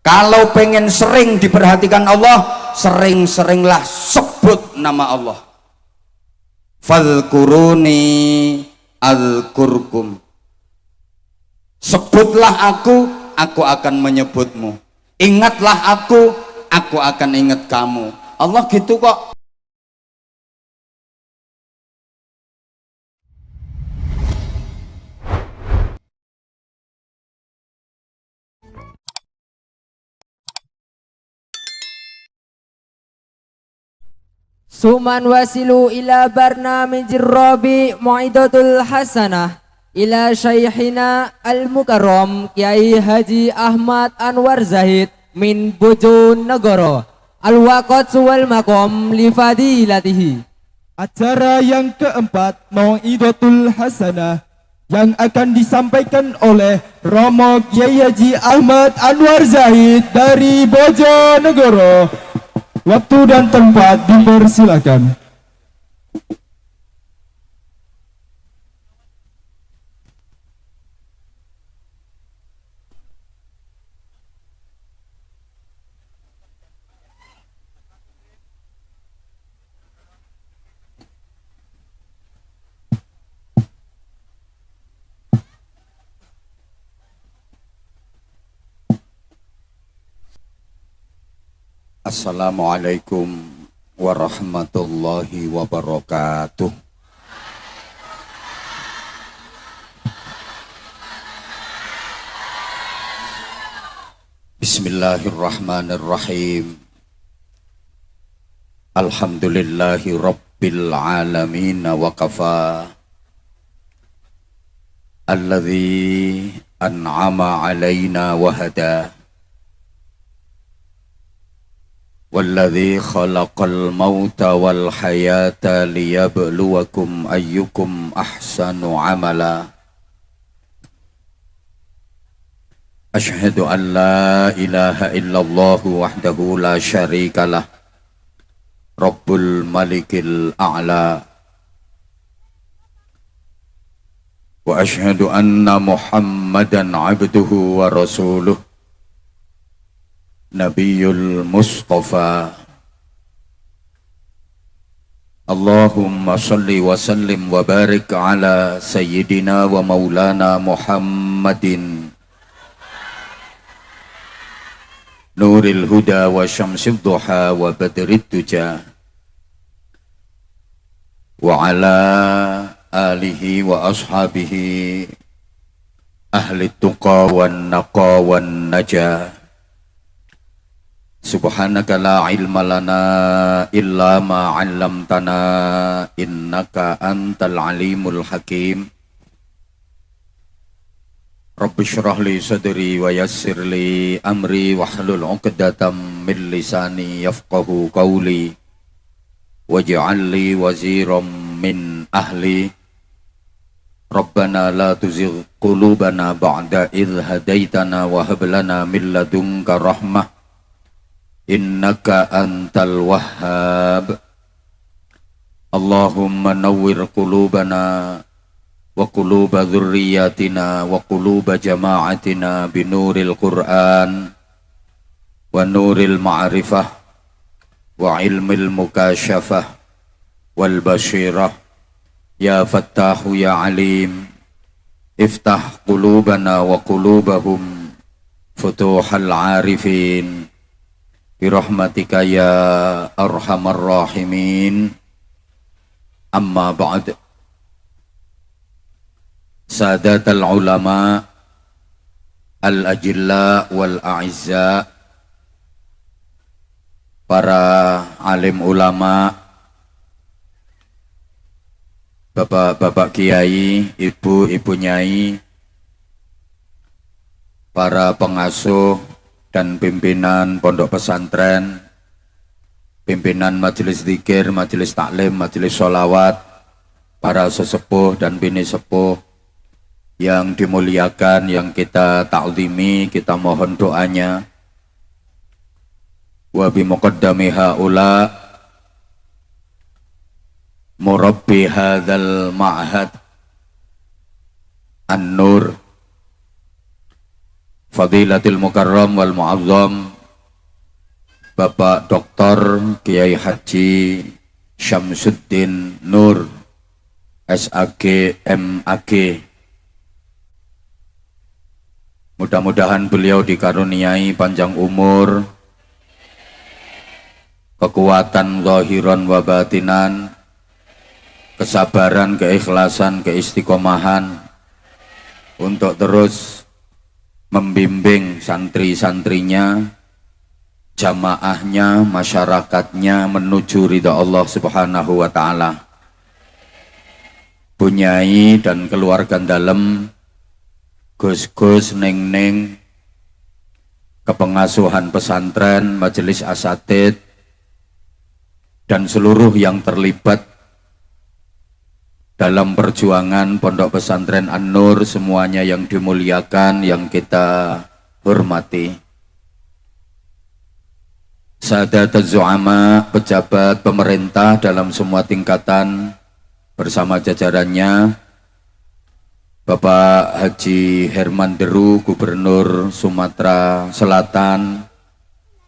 Kalau pengen sering diperhatikan Allah, sering-seringlah sebut nama Allah. Fadhkuruni azkurkum. Sebutlah aku akan menyebutmu. Ingatlah aku akan ingat kamu. Allah gitu kok. Suman wasilu ila barnamijir rabi mu'idatul hasanah ila syaikhina al-mukarram Kiai Haji Ahmad Anwar Zahid min Bojonegoro al-waqt wal maqam li fadilatihi. Acara yang keempat Mau'idatul Hasanah yang akan disampaikan oleh Romo Kiai Haji Ahmad Anwar Zahid dari Bojonegoro. Waktu dan tempat dipersilakan. Assalamualaikum warahmatullahi wabarakatuh. Bismillahirrahmanirrahim. Alhamdulillahi rabbil alamin wa kafa. Alladzi an'ama alaina wa hada. Walladzi khalaqal mauta wal hayata liyabluwakum ayyukum ahsanu amala. Asyhadu an la ilaha illallah wahdahu la syarikalah. Rabbul malikil a'la. Wa asyhadu anna Muhammadan abduhu wa rasuluh. Nabiyul Mustafa. Allahumma salli wa sallim wa barik ala sayyidina wa maulana Muhammadin Nuril huda wa syamsid duha wa badrid duja wa ala alihi wa ashabihi ahli tuqa wan naqa wan najah. Subhanaka la ilma lana illa ma 'allamtana innaka antal alimul hakim. Rabbi shrah li sadri wa yassir li amri wahlul 'uqdatam min lisani yafqahu qawli waj'al li waziram min ahli. Rabbana la tuzigh qulubana ba'da idh hadaitana wa hab lana min ladunka rahmah innaka antal wahhab. Allahumma nawwir qulubana wa quluba dhurriyyatina wa quluba jama'atina binuril Qur'an wa nuril ma'rifah wa ilmil mukashafah wal basyirah. Ya Fattahu ya Alim, iftah qulubana wa qulubahum futuhal arifin birahmatika ya arhamar rahimin. Amma ba'd. Sadatul ulama al-ajilla wal a'izza, para alim ulama, bapak-bapak kiai, ibu-ibu nyai, para pengasuh dan pimpinan pondok pesantren, pimpinan majelis zikir, majelis taklim, majelis sholawat, para sesepuh dan bini sepuh yang dimuliakan, yang kita ta'zimi, kita mohon doanya. Wa bi muqaddami haula murabbi hadzal ma'had An-Nur Fadilatil Mukarram wal Mu'azzam Bapak Dr. Kiai Haji Syamsuddin Nur SAG MAG. Mudah-mudahan beliau dikaruniai panjang umur, kekuatan zahiran wa batinan, kesabaran, keikhlasan, keistiqomahan untuk terus membimbing santri-santrinya, jamaahnya, masyarakatnya menuju ridha Allah Subhanahu wa taala. Bunyai dan keluarga dalam, Gus-gus, neng-neng, kepengasuhan pesantren, majelis asatid, dan seluruh yang terlibat dalam perjuangan Pondok Pesantren An-Nur, semuanya yang dimuliakan, yang kita hormati. Sadatuz Zu'ama, pejabat pemerintah dalam semua tingkatan bersama jajarannya, Bapak Haji Herman Deru, Gubernur Sumatera Selatan,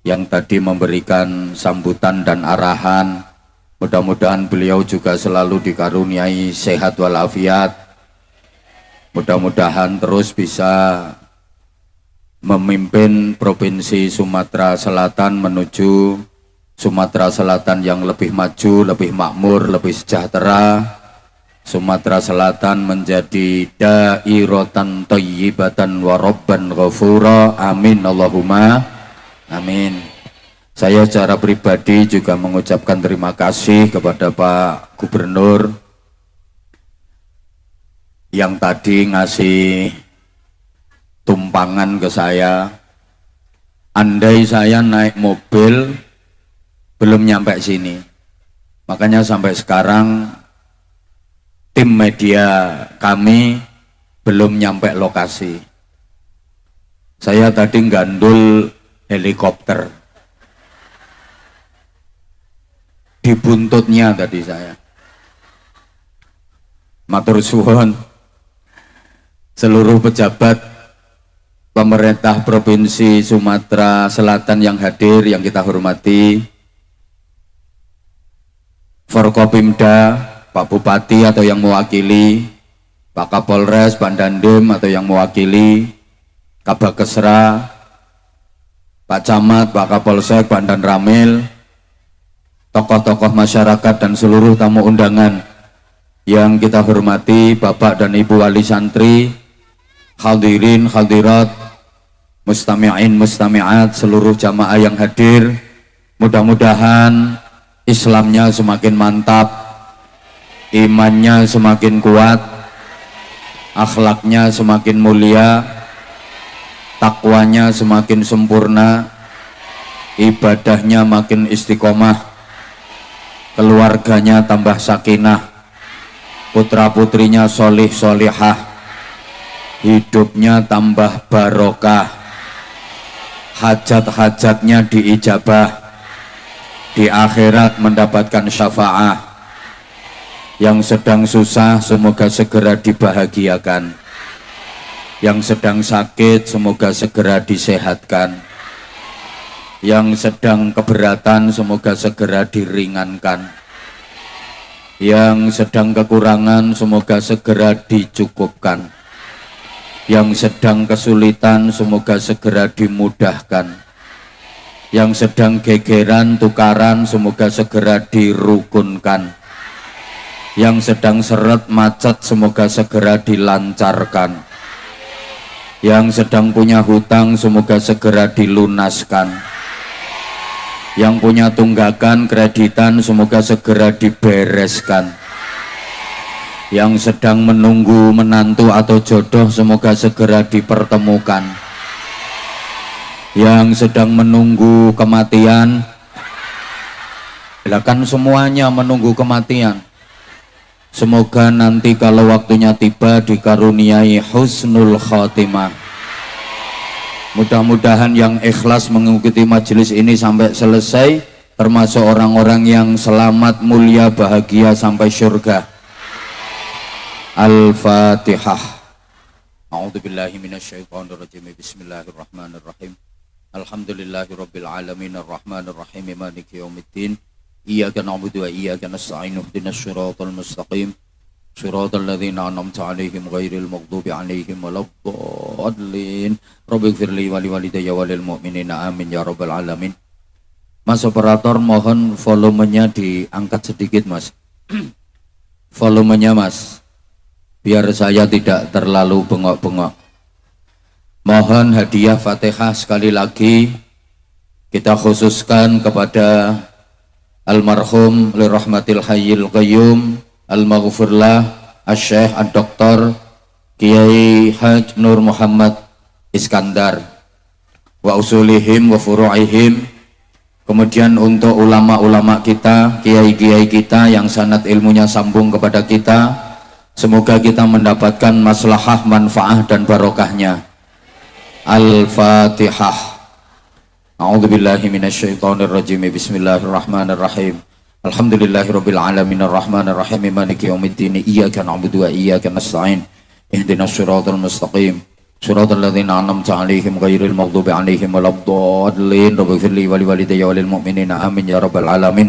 yang tadi memberikan sambutan dan arahan. Mudah-mudahan beliau juga selalu dikaruniai sehat walafiat. Mudah-mudahan terus bisa memimpin Provinsi Sumatera Selatan menuju Sumatera Selatan yang lebih maju, lebih makmur, lebih sejahtera. Sumatera Selatan menjadi dairatan thayyibatan wa rabban ghafura. Amin Allahumma amin. Saya secara pribadi juga mengucapkan terima kasih kepada Pak Gubernur yang tadi ngasih tumpangan ke saya. Andai saya naik mobil belum nyampe sini, makanya sampai sekarang tim media kami belum nyampe lokasi. Saya tadi gandul helikopter, dibuntutnya tadi saya. Matur suwun seluruh pejabat pemerintah Provinsi Sumatera Selatan yang hadir, yang kita hormati, Forkopimda, Pak Bupati atau yang mewakili, Pak Kapolres, Pak Dandim atau yang mewakili, Kabakesra, Pak Camat, Pak Kapolsek, Pak Dan Ramil, tokoh-tokoh masyarakat dan seluruh tamu undangan yang kita hormati, Bapak dan Ibu Wali Santri, hadirin, hadirat, mustami'in, mustami'at, seluruh jamaah yang hadir. Mudah-mudahan Islamnya semakin mantap, imannya semakin kuat, akhlaknya semakin mulia, takwanya semakin sempurna, ibadahnya makin istiqomah, keluarganya tambah sakinah, putra-putrinya solih solihah, hidupnya tambah barokah, hajat-hajatnya diijabah, di akhirat mendapatkan syafaat. Yang sedang susah semoga segera dibahagiakan, yang sedang sakit semoga segera disehatkan, yang sedang keberatan semoga segera diringankan, yang sedang kekurangan semoga segera dicukupkan, yang sedang kesulitan semoga segera dimudahkan, yang sedang gegeran tukaran semoga segera dirukunkan, yang sedang seret macet semoga segera dilancarkan, yang sedang punya hutang semoga segera dilunaskan, yang punya tunggakan kreditan semoga segera dibereskan, yang sedang menunggu menantu atau jodoh semoga segera dipertemukan, yang sedang menunggu kematian, kan semuanya menunggu kematian. Semoga nanti kalau waktunya tiba dikaruniai husnul khotimah. Mudah-mudahan yang ikhlas mengikuti majelis ini sampai selesai termasuk orang-orang yang selamat, mulia, bahagia sampai surga. Al-Fatihah. A'udzu billahi minasyaitonir rajim. Bismillahirrahmanirrahim. Alhamdulillahirabbil alamin arrahmanir rahim maliki yaumiddin. Iyyaka na'budu wa iyyaka nasta'in ihdinas siratal mustaqim. Siratal ladzina an'amta 'alaihim ghairil maghdubi 'alaihim waladdallin. Rabbighfirli wa liwalidayya wa lil mu'minina amin ya rabbal alamin. Mas operator, mohon volumenya diangkat sedikit, Mas. Volumenya, Mas, biar saya tidak terlalu bengok-bengok. Mohon hadiah Fatihah sekali lagi kita khususkan kepada almarhum lirahmatil hayyil qayyum al-maghfirlah asy-syekh ad-doktor Kiai Haj Nur Muhammad Iskandar wa usulihim wa furu'ihim. Kemudian untuk ulama-ulama kita, kiai-kiai kita yang sanad ilmunya sambung kepada kita, semoga kita mendapatkan maslahah, manfaah dan barokahnya. Al-Fatihah. A'udzubillahi minasyaitonirrajim. Bismillahirrahmanirrahim. Alhamdulillahirabbil alamin arrahmanir rahim maliki yaumiddin. Iyyaka na'budu wa iyyaka nasta'in. Ihdinas siratal mustaqim. Suratul ladzina an'amta 'alaihim ghairil maghdubi 'alaihim waladdallin. Rabbighfirli wa liwalidayya wa lil mu'minina amin ya rabbal alamin.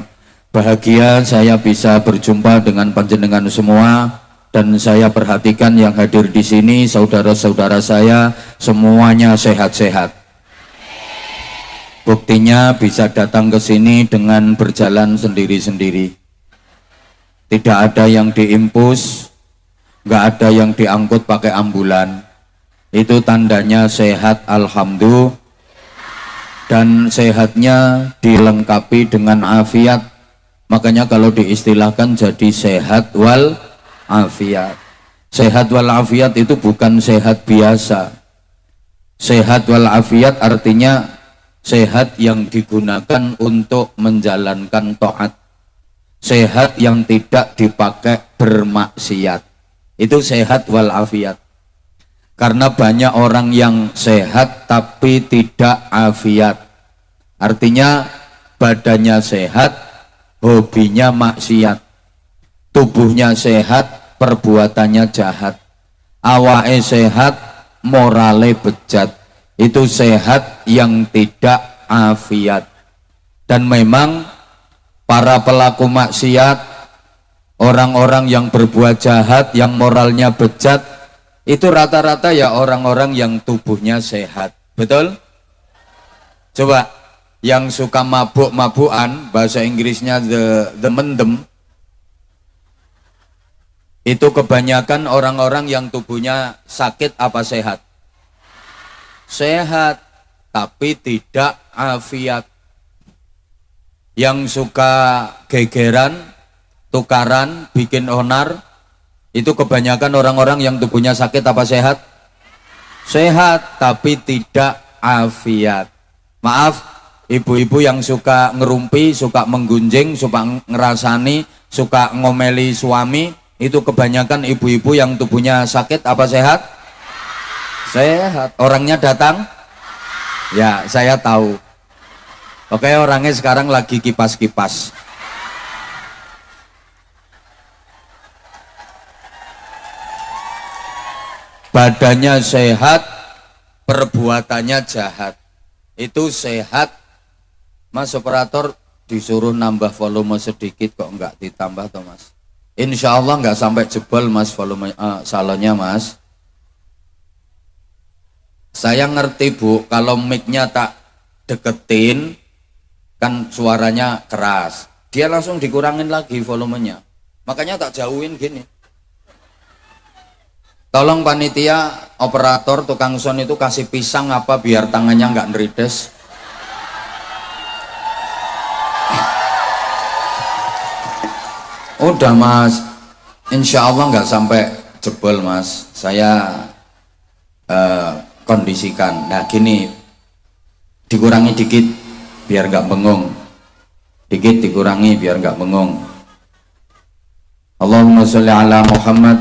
Bahagia saya bisa berjumpa dengan panjenengan semua, dan saya perhatikan yang hadir di sini saudara-saudara saya semuanya sehat-sehat. Buktinya bisa datang ke sini dengan berjalan sendiri-sendiri. Tidak ada yang diimpus, nggak ada yang diangkut pakai ambulan. Itu tandanya sehat, alhamdulillah, dan sehatnya dilengkapi dengan afiat. Makanya kalau diistilahkan jadi sehat wal afiat. Sehat wal afiat itu bukan sehat biasa. Sehat wal afiat artinya sehat yang digunakan untuk menjalankan taat, sehat yang tidak dipakai bermaksiat. Itu sehat wal afiat. Karena banyak orang yang sehat tapi tidak afiat. Artinya badannya sehat, hobinya maksiat. Tubuhnya sehat, perbuatannya jahat. Awake sehat, morale bejat. Itu sehat yang tidak afiat. Dan memang para pelaku maksiat, orang-orang yang berbuat jahat, yang moralnya bejat, itu rata-rata ya orang-orang yang tubuhnya sehat. Betul? Coba yang suka mabuk-mabukan, bahasa Inggrisnya the mendem, itu kebanyakan orang-orang yang tubuhnya sakit apa sehat? Sehat, tapi tidak afiat. Yang suka gegeran, tukaran, bikin onar, itu kebanyakan orang-orang yang tubuhnya sakit apa sehat? Sehat, tapi tidak afiat. Maaf, ibu-ibu yang suka ngerumpi, suka menggunjing, suka ngerasani, suka ngomeli suami, itu kebanyakan ibu-ibu yang tubuhnya sakit apa sehat? Sehat. Orangnya datang? Ya, saya tahu. Oke, orangnya sekarang lagi kipas-kipas. Badannya sehat, perbuatannya jahat. Itu sehat. Mas operator disuruh nambah volume sedikit, kok enggak ditambah toh, Mas? Insya Allah enggak sampai jebol, Mas, volume salonnya, Mas. Saya ngerti, Bu, kalau mic-nya tak deketin kan suaranya keras. Dia langsung dikurangin lagi volumenya. Makanya tak jauhin gini. Tolong panitia, operator, tukang sound itu kasih pisang apa biar tangannya nggak nerides. Udah, Mas, insya Allah nggak sampai jebol, Mas. Saya kondisikan. Nah gini, dikurangi dikit biar nggak bengong. Dikit dikurangi biar nggak bengong. Allahumma sholli ala Muhammad.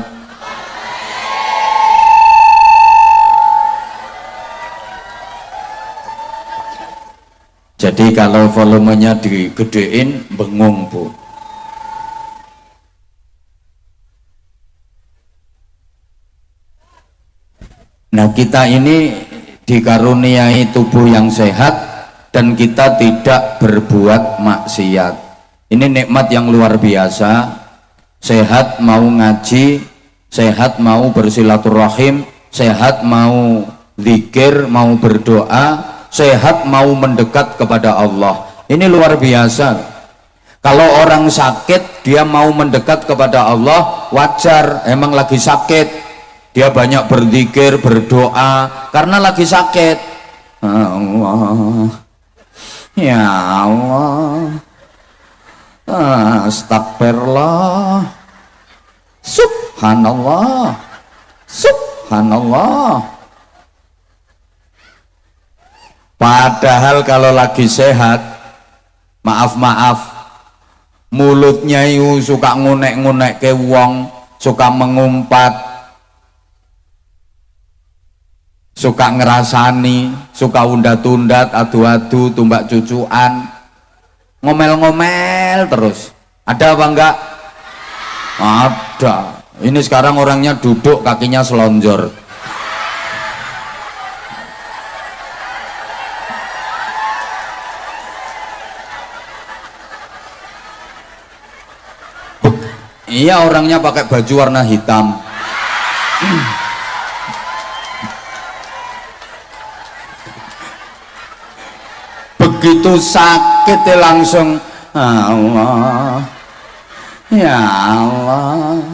Jadi kalau volumenya digedein, bengong, Bu. Nah, kita ini dikaruniai tubuh yang sehat dan kita tidak berbuat maksiat. Ini nikmat yang luar biasa. Sehat mau ngaji, sehat mau bersilaturahim, sehat mau zikir, mau berdoa, sehat mau mendekat kepada Allah. Ini luar biasa. Kalau orang sakit dia mau mendekat kepada Allah, wajar, emang lagi sakit. Dia banyak berzikir, berdoa karena lagi sakit. Allah, ya Allah, astagfirullah, subhanallah, subhanallah. Padahal kalau lagi sehat, maaf, mulutnya itu suka ngunek-ngunek ke wong, suka mengumpat, suka ngerasani, suka undat-undat, adu-adu, tumbak cucuan, ngomel-ngomel terus. Ada apa enggak? Ada. Ini sekarang orangnya duduk, kakinya selonjor. Iya, orangnya pakai baju warna hitam. Begitu sakit langsung Allah, ya Allah,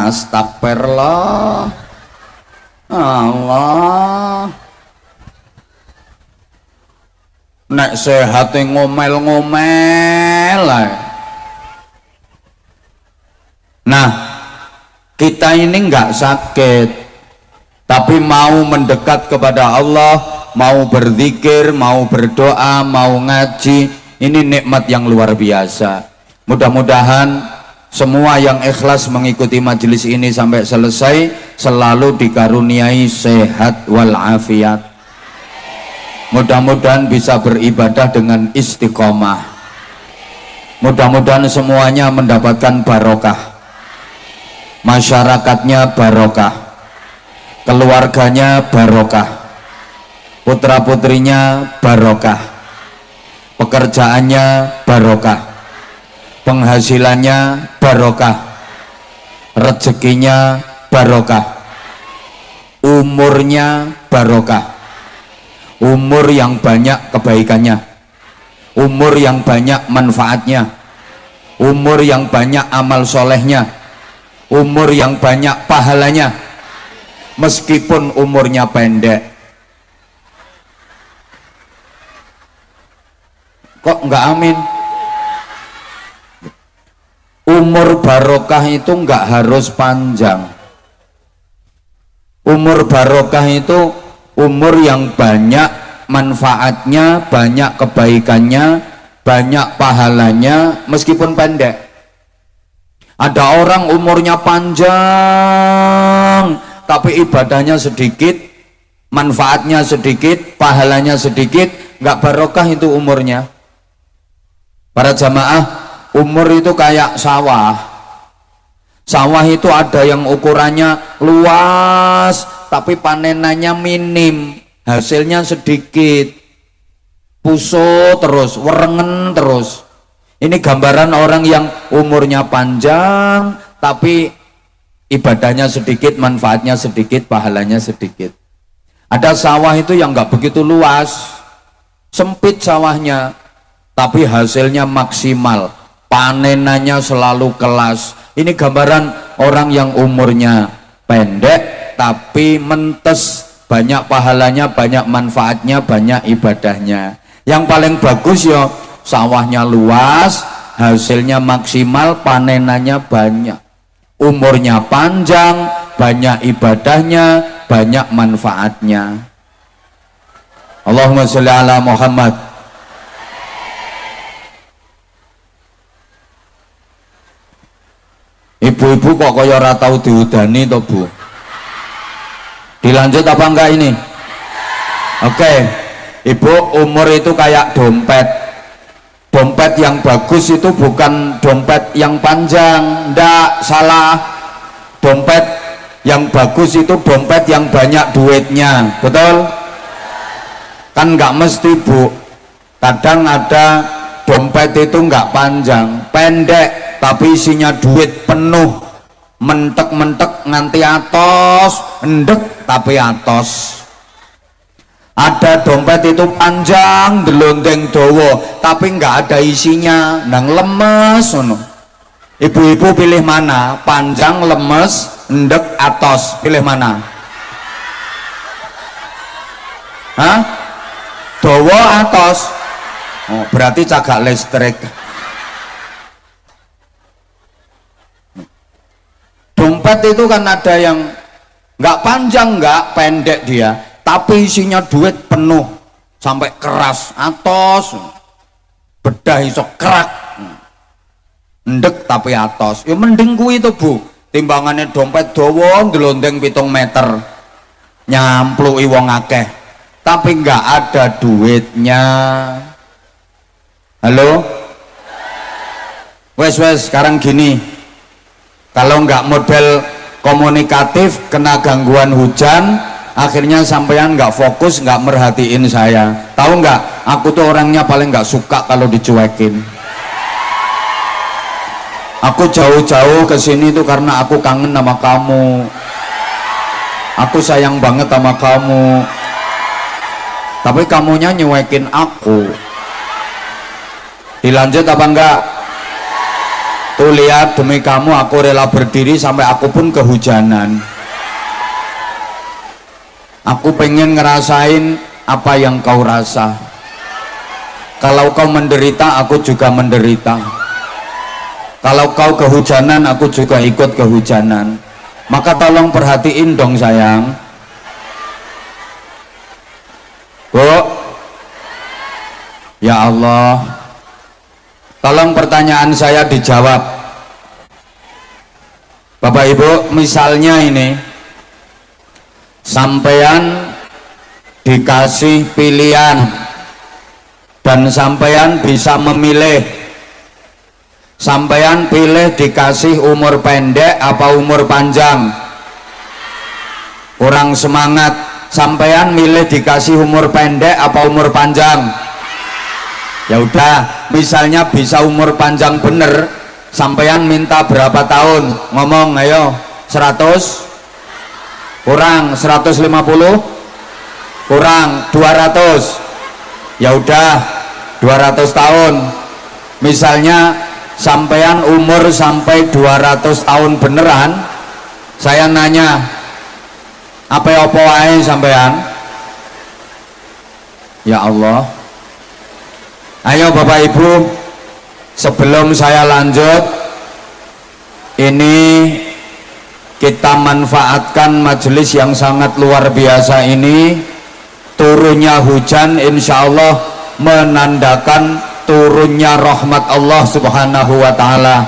astagfirullah, Allah. Nek sehat ngomel-ngomel lah. Nah, kita ini enggak sakit, tapi mau mendekat kepada Allah, mau berzikir, mau berdoa, mau ngaji, ini nikmat yang luar biasa. Mudah-mudahan semua yang ikhlas mengikuti majelis ini sampai selesai selalu dikaruniai sehat walafiat. Mudah-mudahan bisa beribadah dengan istiqomah. Mudah-mudahan semuanya mendapatkan barokah. Masyarakatnya barokah, keluarganya barokah, putra-putrinya barokah, pekerjaannya barokah, penghasilannya barokah, rezekinya barokah, umurnya barokah, umur yang banyak kebaikannya, umur yang banyak manfaatnya, umur yang banyak amal solehnya, umur yang banyak pahalanya, meskipun umurnya pendek. Kok enggak amin? Umur barokah itu enggak harus panjang. Umur barokah itu umur yang banyak manfaatnya, banyak kebaikannya, banyak pahalanya, meskipun pendek. Ada orang umurnya panjang tapi ibadahnya sedikit, manfaatnya sedikit, pahalanya sedikit, enggak barokah itu umurnya. Para jamaah, umur itu kayak sawah. Sawah itu ada yang ukurannya luas tapi panenannya minim, hasilnya sedikit, puso terus, werengen terus. Ini gambaran orang yang umurnya panjang tapi ibadahnya sedikit, manfaatnya sedikit, pahalanya sedikit. Ada sawah itu yang nggak begitu luas, sempit sawahnya, tapi hasilnya maksimal, panenannya selalu kelas. Ini gambaran orang yang umurnya pendek tapi mentes, banyak pahalanya, banyak manfaatnya, banyak ibadahnya. Yang paling bagus ya sawahnya luas, hasilnya maksimal, panenannya banyak, umurnya panjang, banyak ibadahnya, banyak manfaatnya. Allahumma sholli ala Muhammad. Ibu-ibu kok kaya ora tau diudani to, Bu? Dilanjut apa enggak ini? Oke. Ibu, umur itu kayak dompet. Dompet yang bagus itu bukan dompet yang panjang, ndak, salah. Dompet yang bagus itu dompet yang banyak duitnya, betul? Kan nggak mesti Bu, kadang ada dompet itu nggak panjang, pendek tapi isinya duit penuh, mentek-mentek nganti atos, endek tapi atos. Ada dompet itu panjang, delondeng dowo, tapi nggak ada isinya, nang lemes. Ibu-ibu pilih mana? Panjang, lemes, endek, atos, pilih mana? Hah? Dowo, atos? Oh, berarti cagak listrik. Dompet itu kan ada yang nggak panjang, nggak pendek dia, tapi isinya duit penuh sampai keras, atos, bedah iso kerak, endek tapi atos. Ya mending kuwi itu Bu, timbangannya dompet dawa ndelondeng 7 meter, nyampluki wong akeh, tapi nggak ada duitnya. Halo? Wes sekarang gini, kalau nggak model komunikatif, kena gangguan hujan, akhirnya sampean nggak fokus, nggak merhatiin saya. Tahu nggak? Aku tuh orangnya paling nggak suka kalau dicuekin. Aku jauh-jauh ke sini tuh karena aku kangen sama kamu. Aku sayang banget sama kamu. Tapi kamunya nyuekin aku. Dilanjut apa enggak? Tuh lihat, demi kamu aku rela berdiri sampai aku pun kehujanan. Aku pengen ngerasain apa yang kau rasa. Kalau kau menderita, aku juga menderita. Kalau kau kehujanan, aku juga ikut kehujanan. Maka tolong perhatiin dong sayang. Bu, ya Allah, tolong pertanyaan saya dijawab. Bapak Ibu, misalnya ini sampean dikasih pilihan dan sampean bisa memilih. Sampean pilih dikasih umur pendek apa umur panjang? Kurang semangat. Sampean milih dikasih umur pendek apa umur panjang? Ya udah, misalnya bisa umur panjang bener, sampean minta berapa tahun? Ngomong ayo. 100? Kurang 150? Kurang 200? Ya udah 200 tahun. Misalnya sampean umur sampai 200 tahun beneran, saya nanya, apa wae sampean? Ya Allah. Ayo Bapak Ibu, sebelum saya lanjut, ini kita manfaatkan majelis yang sangat luar biasa ini. Turunnya hujan insya Allah menandakan turunnya rahmat Allah Subhanahu wa ta'ala.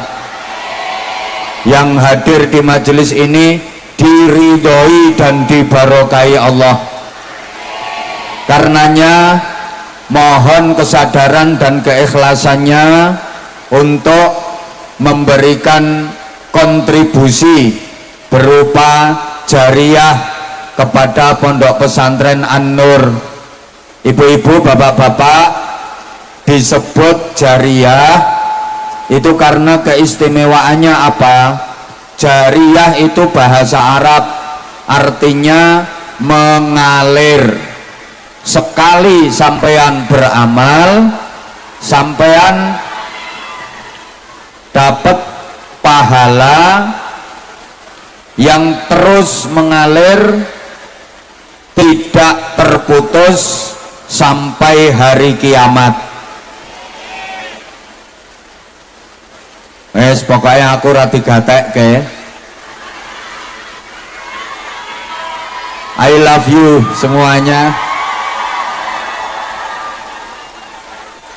Yang hadir di majelis ini diridhoi dan dibarokai Allah. Karenanya mohon kesadaran dan keikhlasannya untuk memberikan kontribusi berupa jariah kepada Pondok Pesantren An-Nur. Ibu-ibu, bapak-bapak, disebut jariah itu karena keistimewaannya apa? Jariah itu bahasa Arab, artinya mengalir. Sekali sampean beramal, sampean dapat pahala yang terus mengalir, tidak terputus sampai hari kiamat. Wes pokoknya aku rati gatek ke. I love you semuanya.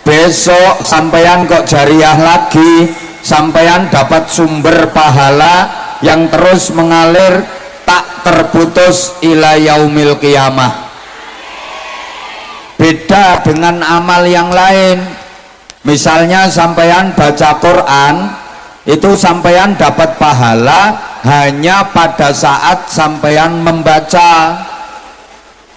Besok sampean kok jariah lagi, sampean dapat sumber pahala yang terus mengalir tak terputus ila yaumil qiyamah. Beda dengan amal yang lain. Misalnya sampean baca Quran, itu sampean dapat pahala hanya pada saat sampean membaca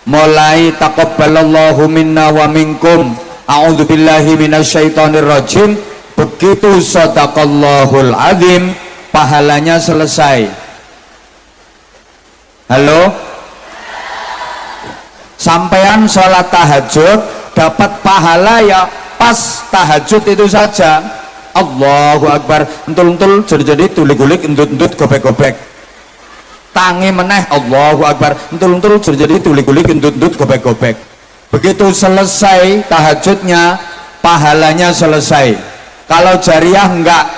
mulai taqabbalallahu minna wa minkum a'udzubillahi minasyaitonirrajim, begitu shadaqallahul azim pahalanya selesai. Halo, sampean sholat tahajud dapat pahala ya pas tahajud itu saja. Allahu Akbar, entul-entul jadi tulik-gulik, entut-entut gobek-gobek, tangi meneh Allahu Akbar, entul-entul jadi tulik-gulik, entut-entut gobek-gobek. Begitu selesai tahajudnya pahalanya selesai. Kalau jariah enggak,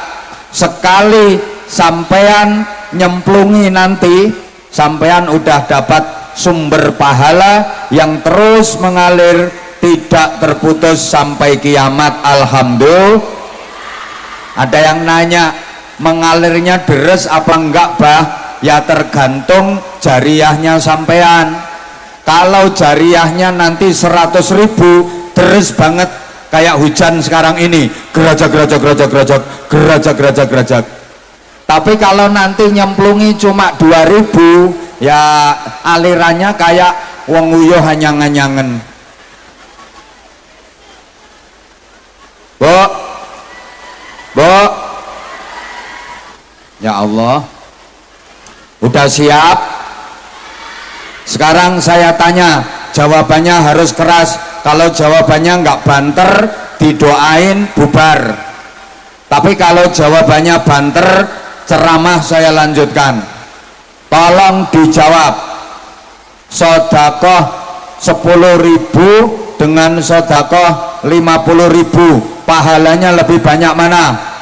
sekali sampean nyemplungi nanti sampean udah dapat sumber pahala yang terus mengalir tidak terputus sampai kiamat. Alhamdulillah. Ada yang nanya, mengalirnya deres apa enggak bah? Ya tergantung jariahnya sampean. Kalau jariahnya nanti 100.000 deres banget kayak hujan sekarang ini, gerajak. Tapi kalau nanti nyemplungi cuma 2.000, ya alirannya kayak wong uyuh hanyang-hanyangen. Bu, ya Allah, udah siap? Sekarang saya tanya, jawabannya harus keras. Kalau jawabannya nggak banter, didoain bubar. Tapi kalau jawabannya banter, ceramah saya lanjutkan. Tolong dijawab, sedekah 10.000 dengan sedekah 50.000, pahalanya lebih banyak mana?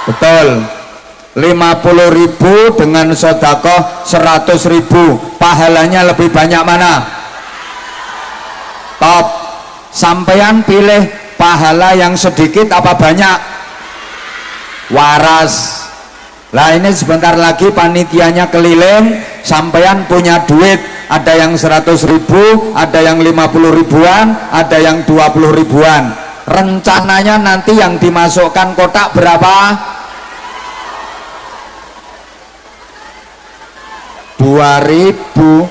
Betul. 50.000 dengan sedekah 100.000, pahalanya lebih banyak mana? Top. Sampean pilih pahala yang sedikit apa banyak? Waras. Lah ini sebentar lagi panitianya keliling, sampean punya duit, ada yang 100.000, ada yang 50.000-an, ada yang 20.000-an. Rencananya nanti yang dimasukkan kotak berapa? 2.000.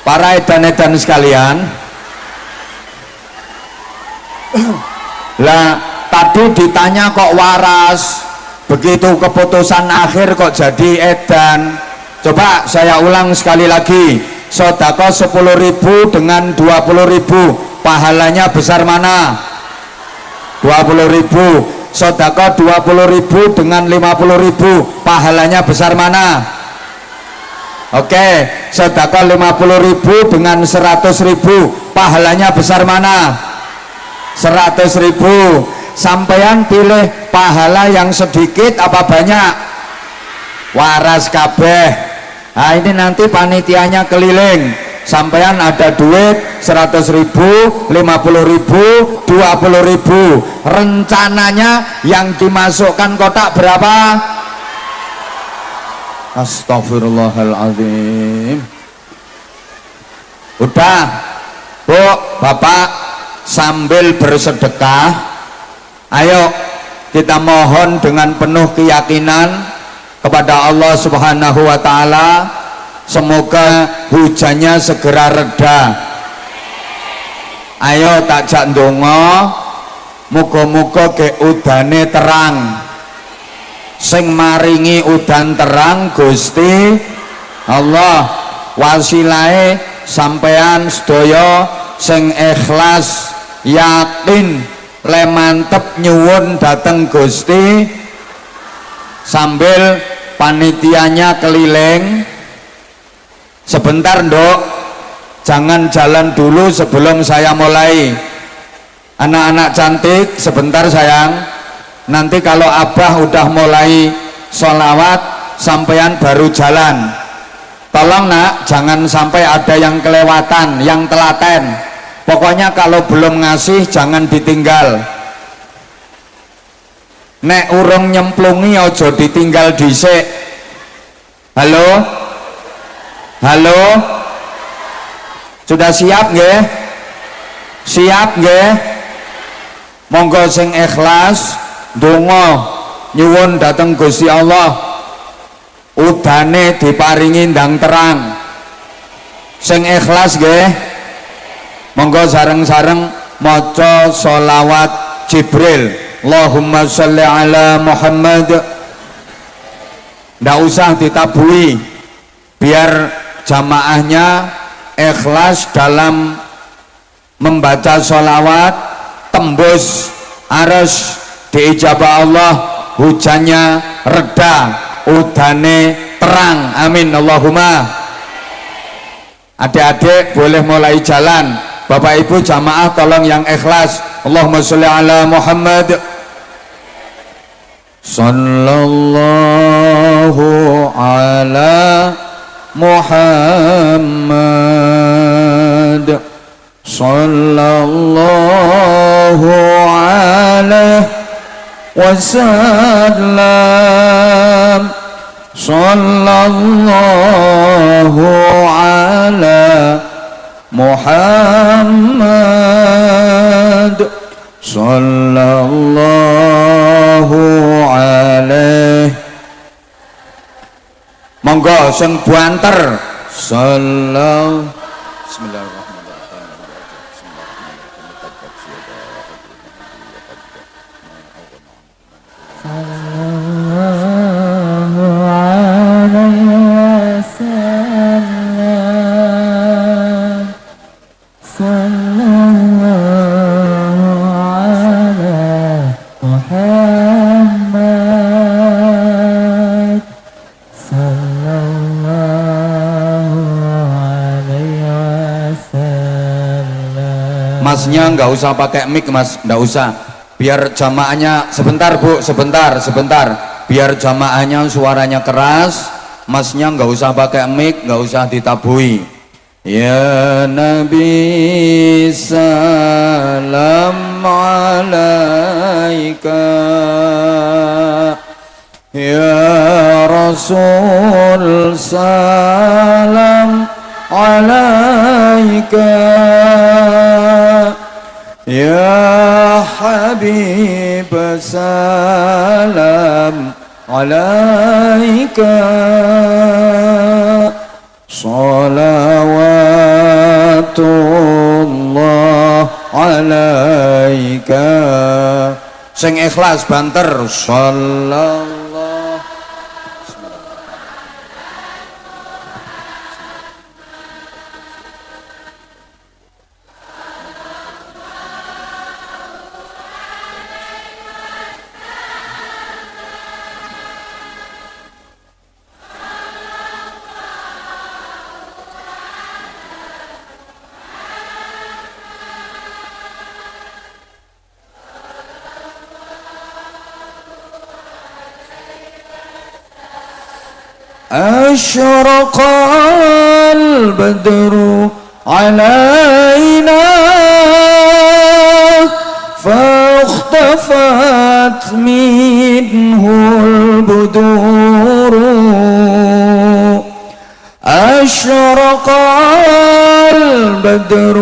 Para edan-edan sekalian, lah tadi ditanya kok waras, begitu keputusan akhir kok jadi edan. Coba saya ulang sekali lagi, sedekah 10.000 dengan 20.000, pahalanya besar mana? 20.000. Sedekah 20.000 dengan 50.000, pahalanya besar mana? Oke, sedekah 50.000 dengan 100.000, pahalanya besar mana? 100.000. Sampean pilih pahala yang sedikit apa banyak? Waras kabeh. Nah ini nanti panitianya keliling, sampean ada duit 100.000, 50.000, 20.000. Rencananya yang dimasukkan kotak berapa? Astagfirullahaladzim. Udah Bu, Bapak, sambil bersedekah, ayo kita mohon dengan penuh keyakinan kepada Allah Subhanahu wa Ta'ala, semoga hujannya segera reda. Ayo takjak ndonga, muga-muga ke udane terang. Sing maringi udan terang Gusti Allah. Wasilahe sampean sedaya sing ikhlas yakin le mantep nyuwun dateng Gusti. Sambil panitianya keliling, sebentar Nduk, jangan jalan dulu sebelum saya mulai. Anak-anak cantik sebentar sayang, nanti kalau abah udah mulai sholawat sampean baru jalan. Tolong nak, jangan sampai ada yang kelewatan, yang telaten. Pokoknya kalau belum ngasih jangan ditinggal. Nek urung nyemplungi ojo ditinggal dhisik. Halo? Halo? Sudah siap nggih? Siap nggih? Monggo sing ikhlas ndonga nyuwun dateng Gusti Allah udane diparingi ndang terang sing ikhlas nggih monggo sareng-sareng maca sholawat Jibril Allahumma sholli ala Muhammad. Ndak usah ditabui biar jamaahnya ikhlas dalam membaca sholawat, tembus arus diijabah Allah, hujannya reda, udane terang, amin Allahumma. Adik-adik boleh mulai jalan, bapak ibu jamaah tolong yang ikhlas. Allahumma sholli ala Muhammad. Sallallahu ala Muhammad. Sallallahu alaihi wasallam. Sallallahu ala Muhammad. Sallallahu alaihi. Monggo sing buanter. Sallallahu. Bismillahirrahmanirrahim. Sallallahu alaihi wasallam. Sallallahu ala Muhammad. Sallallahu alaihi wasallam. Masnya nggak usah pakai mic mas, nggak usah. Biar jamaahnya sebentar bu, sebentar, biar jamaahnya suaranya keras. Masnya nggak usah pakai mic, nggak usah ditabui. Ya Nabi salam alaika, ya Rasul salam alaika, ya Habib salam alaika. Salawatullah alaika. Sing ikhlas banter. Sallallahu. أشرق البدر علينا فاختفت منه البدور. أشرق البدر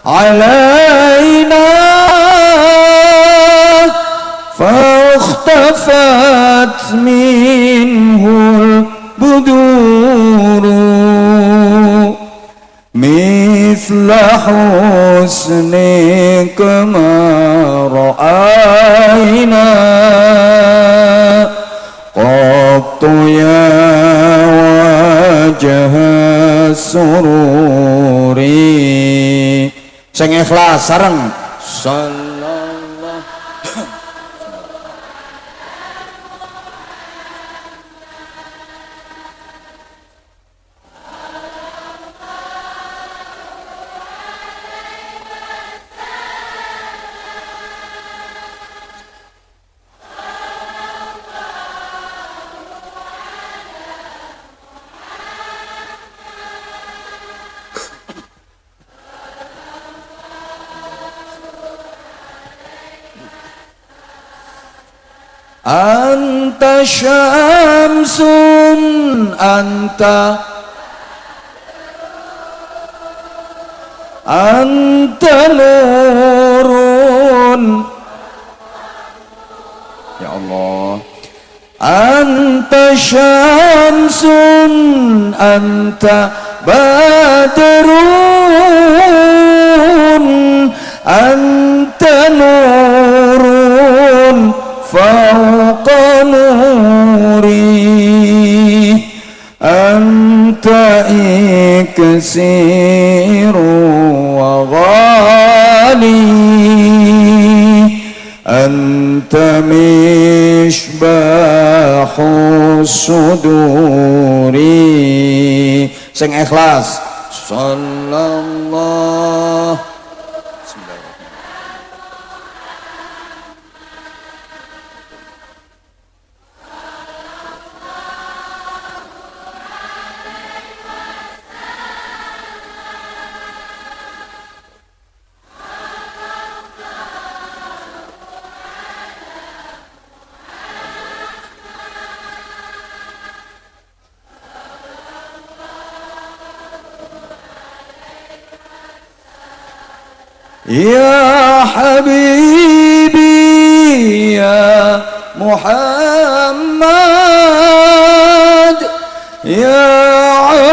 علينا فاختفت منه البدور مثل حسنك ما رأينا قط يا وجه السرور. Sing ikhlas sareng. Anta syamsun anta nurun. Ya Allah, anta syamsun anta badrun anta nurun fawqa nuri anta iksiru wa ghali anta misbahus suduri. Sing ikhlas. Sallallahu. Ya Habibi ya Muhammad ya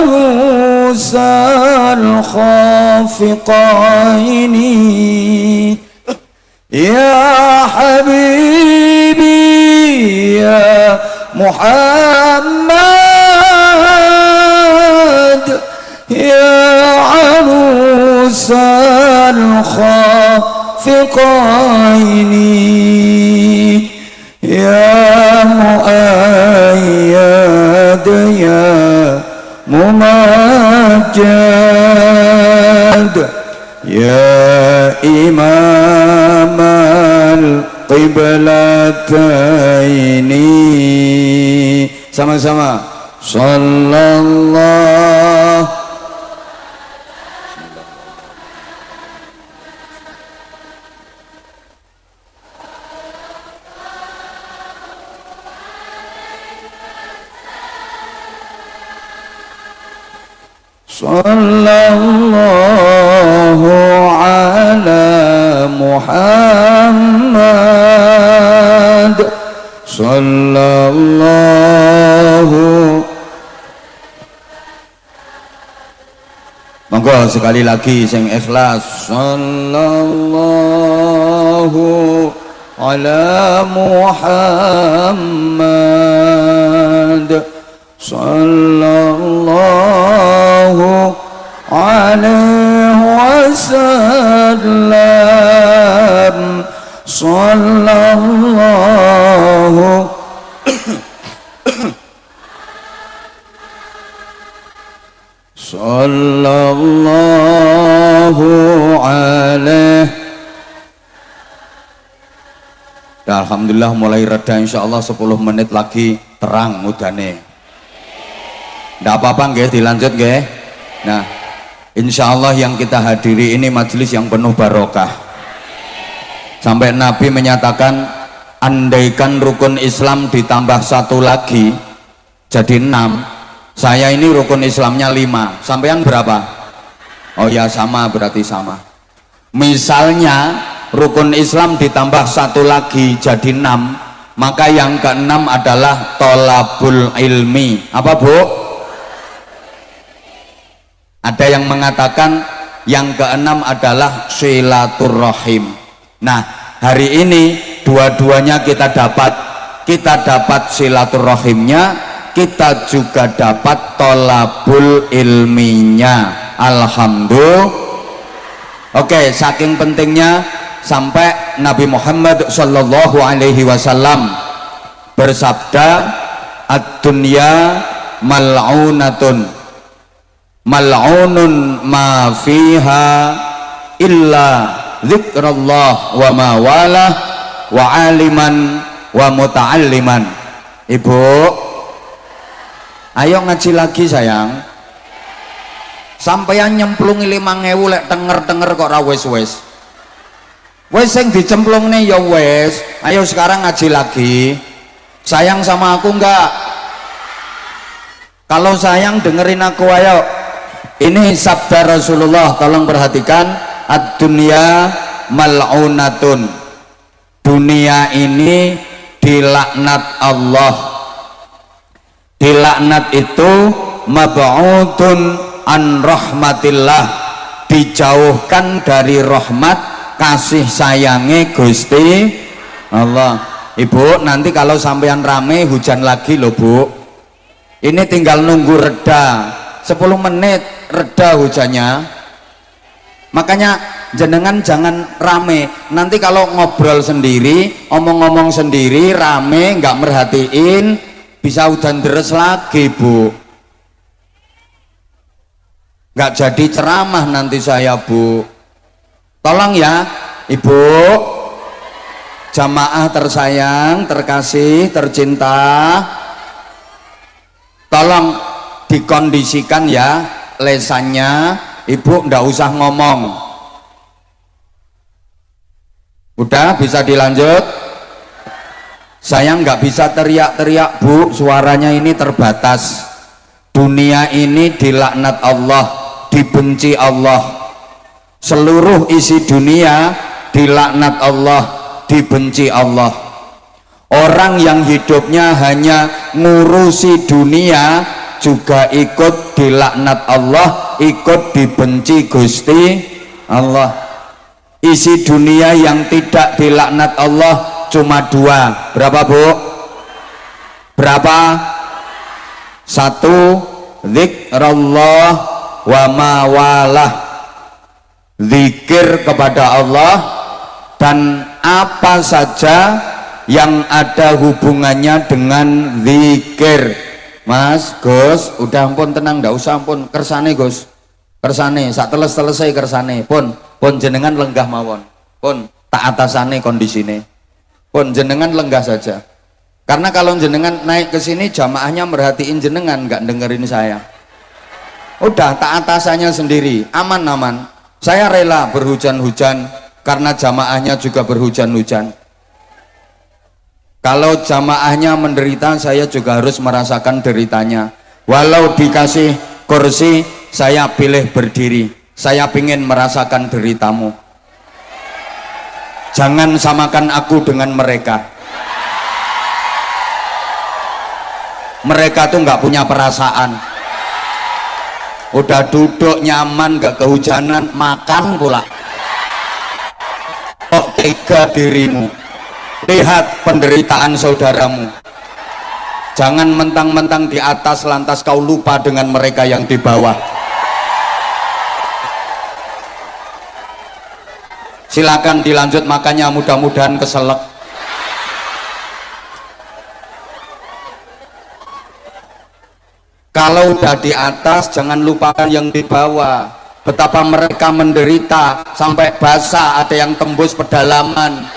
arusal khafiqaini ya Habibi ya Muhammad ya arusal khafiqaini ya muayyad ya mumajjad ya imam al-qiblataini. Sama-sama. Sallallahu. Sallallahu ala Muhammad sallallahu. Monggo sekali lagi sing ikhlas. Sallallahu ala Muhammad sallallahu alaihi wasallam sallallahu sallallahu alaihi. Alhamdulillah mulai reda, insyaallah 10 menit lagi terang udane. Nggak apa-apa nggih, dilanjut nggih. Nah, insya Allah yang kita hadiri ini majelis yang penuh barokah. Sampai Nabi menyatakan, andaikan rukun Islam ditambah satu lagi jadi 6, saya ini rukun Islamnya 5. Sampean berapa? Oh ya sama, berarti sama. Misalnya rukun Islam ditambah satu lagi jadi 6, maka yang ke-6 adalah tolabul ilmi. Apa Bu? Ada yang mengatakan yang ke-6 adalah silaturrahim. Nah, hari ini dua-duanya kita dapat silaturrahimnya, kita juga dapat tolabul ilminya. Alhamdulillah. Oke, saking pentingnya sampai Nabi Muhammad sallallahu alaihi wasallam bersabda, ad-dunya mal'unatun mal'unun ma fiha illa zikrullah wa ma walah wa aliman wa muta'alliman. Ibu, ayo ngaji lagi sayang. Sampeyan nyemplungi 5.000 lek tenger-tenger kok ra wis-wis. Wis sing dicemplungne ya wis. Ayo sekarang ngaji lagi. Sayang sama aku enggak? Kalau sayang dengerin aku ayo. Ini sabda Rasulullah, tolong perhatikan. Ad-dunya mal'unatun. Dunia ini dilaknat Allah. Dilaknat itu mab'udun an rahmatillah, dijauhkan dari rahmat kasih sayange Gusti Allah. Ibu, nanti kalau sampean rame hujan lagi loh Bu, ini tinggal nunggu reda 10 menit reda hujannya. Makanya jenengan jangan rame, nanti kalau ngobrol sendiri, omong-omong sendiri, rame nggak merhatiin, bisa hujan deres lagi Bu, nggak jadi ceramah nanti saya Bu. Tolong ya Ibu, jamaah tersayang, terkasih, tercinta, tolong dikondisikan ya lesannya. Ibu ndak usah ngomong, udah bisa dilanjut. Saya nggak bisa teriak-teriak Bu, suaranya ini terbatas. Dunia ini dilaknat Allah, dibenci Allah. Seluruh isi dunia dilaknat Allah, dibenci Allah. Orang yang hidupnya hanya ngurusi dunia juga ikut dilaknat Allah, ikut dibenci Gusti Allah. Isi dunia yang tidak dilaknat Allah cuma 2. Berapa Bu? Berapa? 1, zikrullah wa mawalah, zikir kepada Allah dan apa saja yang ada hubungannya dengan zikir. Mas, Gus, udah ampun tenang, ndak usah ampun, kersane Gus, kersane, sak teles-telesai kersane, pun jenengan lenggah mawon, pun tak atasane kondisine, pun jenengan lenggah saja. Karena kalau jenengan naik ke sini jamaahnya merhatiin jenengan, nggak dengerin saya. Udah tak atasannya sendiri, aman-aman. Saya rela berhujan-hujan karena jamaahnya juga berhujan-hujan. Kalau jamaahnya menderita, saya juga harus merasakan deritanya. Walau dikasih kursi, saya pilih berdiri. Saya ingin merasakan deritamu. Jangan samakan aku dengan mereka. Mereka tuh nggak punya perasaan. Udah duduk nyaman, nggak kehujanan, makan pula. Kok tega dirimu? Lihat penderitaan saudaramu. Jangan mentang-mentang di atas lantas kau lupa dengan mereka yang di bawah. Silakan dilanjut makannya, mudah-mudahan keselak. Kalau udah di atas jangan lupakan yang di bawah. Betapa mereka menderita sampai basah, ada yang tembus pedalaman.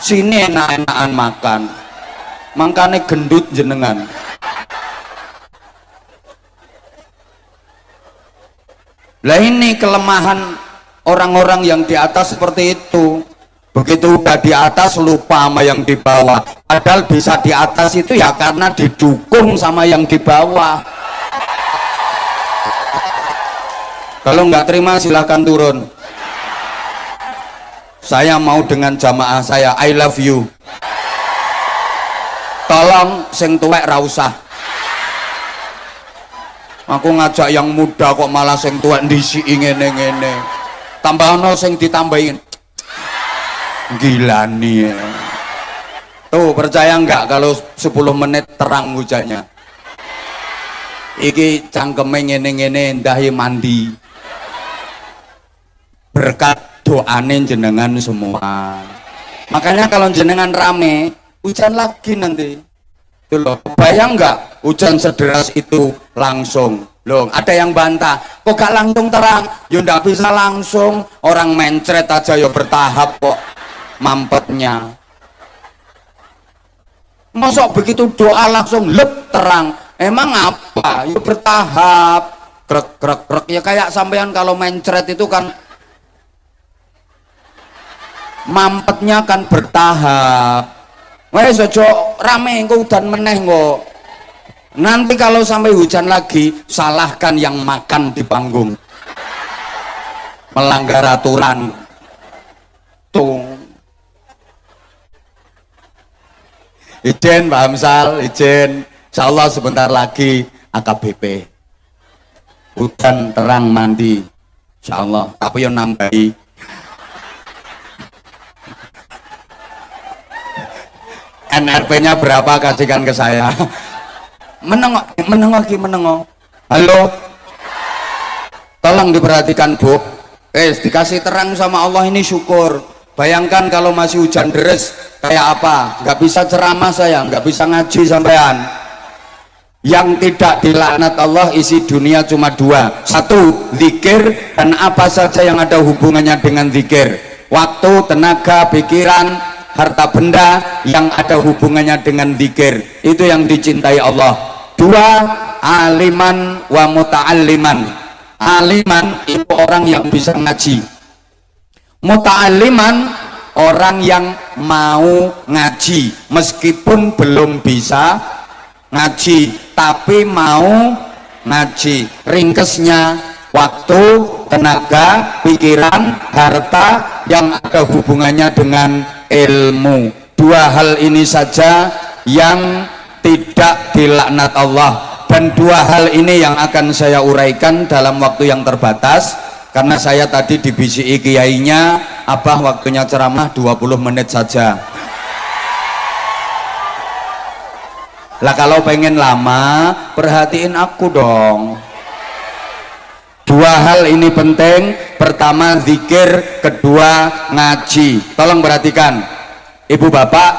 Sini enak-enakan makan, makanya gendut jenengan. Lah ini kelemahan orang-orang yang di atas seperti itu. Begitu udah di atas lupa sama yang di bawah. Padahal bisa di atas itu ya karena didukung sama yang di bawah. Kalau nggak terima silahkan turun. Saya mau dengan jamaah saya, I love you. Tolong sing tuwek ra usah. Aku ngajak yang muda kok malah sing tuwek ndisiki ngene-ngene. Tambahno sing ditambahin. Gila nih. Tuh percaya nggak kalau 10 menit terang hujannya. Iki cangkeme ngene-ngene ndahi mandi. Berkat doain jenengan semua. Makanya kalau jenengan rame hujan lagi nanti itu loh. Bayang nggak hujan sederas itu langsung loh. Ada yang bantah kok gak langsung terang, ya ndak bisa langsung, orang mencret aja ya bertahap kok mampetnya. Masuk begitu doa langsung lep terang, emang apa ya bertahap, krek krek krek ya kayak sampean kalau mencret itu kan mampetnya kan bertahap. Wes ojo rame engko udan meneh kok. Nanti kalau sampai hujan lagi salahkan yang makan di panggung. Melanggar aturan. Tuh. Izin Pak Amsal, izin. Insyaallah sebentar lagi AKBP. Hujan terang mandi. Insyaallah, tapi yang nambahi. NRP-nya berapa kasihkan ke saya. Menengok. Halo. Tolong diperhatikan Bu. Dikasih terang sama Allah ini syukur. Bayangkan kalau masih hujan deres kayak apa? Nggak bisa ceramah saya, nggak bisa ngaji sampean. Yang tidak dilaknat Allah isi dunia cuma dua. Satu, zikir, dan apa saja yang ada hubungannya dengan zikir. Waktu, tenaga, pikiran, harta benda yang ada hubungannya dengan zikir. Itu yang dicintai Allah. Dua, aliman wa muta'alliman. Aliman itu orang yang bisa ngaji. Muta'alliman orang yang mau ngaji meskipun belum bisa ngaji tapi mau ngaji. Ringkesnya waktu, tenaga, pikiran, harta yang ada hubungannya dengan ilmu. Dua hal ini saja yang tidak dilaknat Allah, dan dua hal ini yang akan saya uraikan dalam waktu yang terbatas. Karena saya tadi dibisiki kiainya, Abah waktunya ceramah 20 menit saja. Lah kalau pengen lama, perhatiin aku dong. Dua hal ini penting. Pertama zikir, kedua ngaji. Tolong perhatikan. Ibu bapak,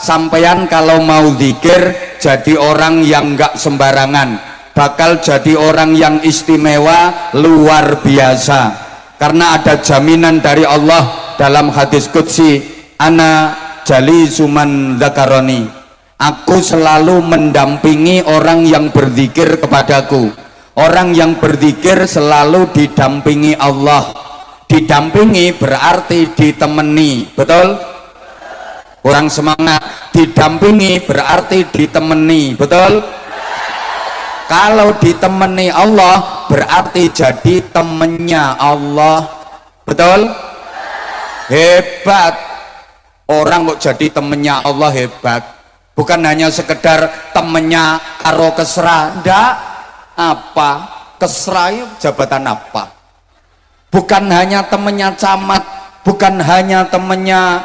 sampeyan kalau mau zikir jadi orang yang enggak sembarangan. Bakal jadi orang yang istimewa luar biasa, karena ada jaminan dari Allah dalam hadis qudsi, ana jali suman zakaroni, aku selalu mendampingi orang yang berzikir kepadaku. Orang yang berzikir selalu didampingi Allah. Didampingi berarti ditemani, betul? Kurang semangat. Didampingi berarti ditemani, betul? Kalau ditemani Allah berarti jadi temennya Allah, betul? Hebat. Orang kok jadi temennya Allah, hebat. Bukan hanya sekedar temennya karo kesra. Ndak. Apa? Kesra itu jabatan apa? Bukan hanya temennya camat, bukan hanya temennya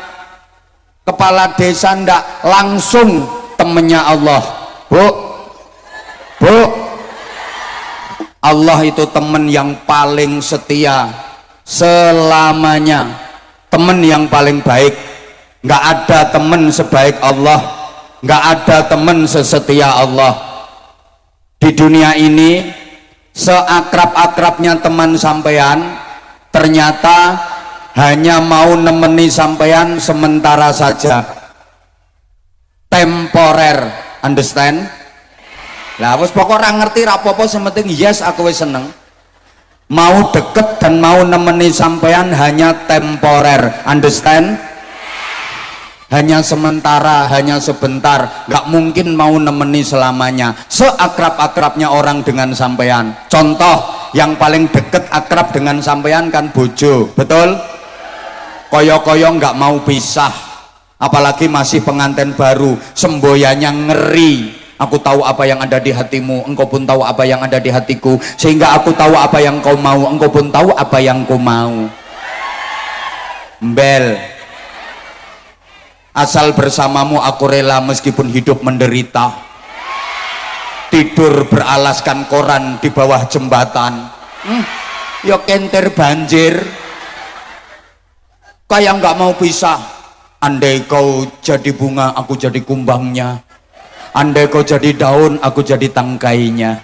kepala desa, ndak. Langsung temennya Allah. Bu, Allah itu teman yang paling setia selamanya, teman yang paling baik. Nggak ada teman sebaik Allah, nggak ada teman sesetia Allah. Di dunia ini, seakrab-akrabnya teman sampean, ternyata hanya mau nemeni sampean sementara saja, temporer, understand? Lah wis pokok ora ngerti ra apa-apa, sementing yes aku wis seneng. Mau deket dan mau nemeni sampean hanya temporer, understand? Hanya sementara, hanya sebentar, nggak mungkin mau nemeni selamanya. Seakrab-akrabnya orang dengan sampean. Contoh yang paling deket akrab dengan sampean kan bojo, betul? Koyo-koyo nggak mau pisah, apalagi masih pengantin baru, semboyannya ngeri. Aku tahu apa yang ada di hatimu, engkau pun tahu apa yang ada di hatiku, sehingga aku tahu apa yang kau mau, engkau pun tahu apa yang kau mau. Mbel, asal bersamamu aku rela meskipun hidup menderita. Tidur beralaskan koran di bawah jembatan, ya kenter banjir, kayak nggak mau pisah. Andai kau jadi bunga, aku jadi kumbangnya. Andai kau jadi daun, aku jadi tangkainya.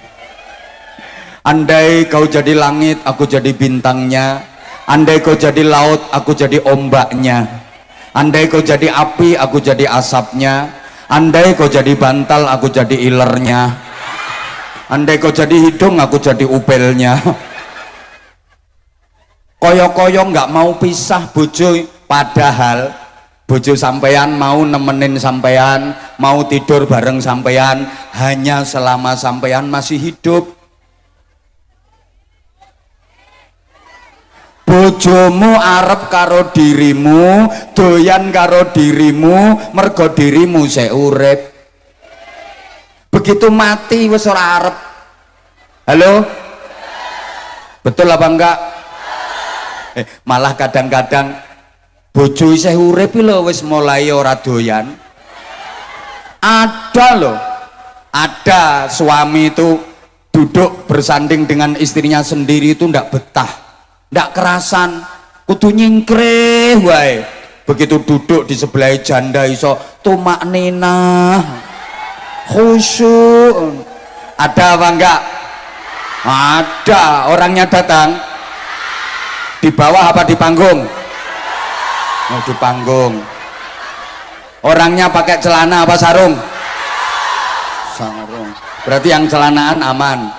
Andai kau jadi langit, aku jadi bintangnya. Andai kau jadi laut, aku jadi ombaknya. Andai kau jadi api, aku jadi asapnya. Andai kau jadi bantal, aku jadi ilernya. Andai kau jadi hidung, aku jadi upelnya. Koyo-koyo nggak mau pisah bojo, padahal bojo sampean mau nemenin sampean, mau tidur bareng sampean hanya selama sampean masih hidup. bojomu arep karo dirimu, doyan karo dirimu, mergo dirimu sik urip. Begitu mati wis ora arep. Halo? Betul apa enggak? Malah kadang-kadang bojo isih urip lho wis mulai ora doyan. Ada loh, ada suami itu duduk bersanding dengan istrinya sendiri itu ndak betah, ndak kerasan, kudu nyingkreh wae. Begitu duduk di sebelah janda iso tumak nina, khusyuk. Ada apa enggak? Ada. Orangnya datang di bawah apa di panggung? Oh, di panggung. Orangnya pakai celana apa sarung? Sarung. Berarti yang celanaan aman.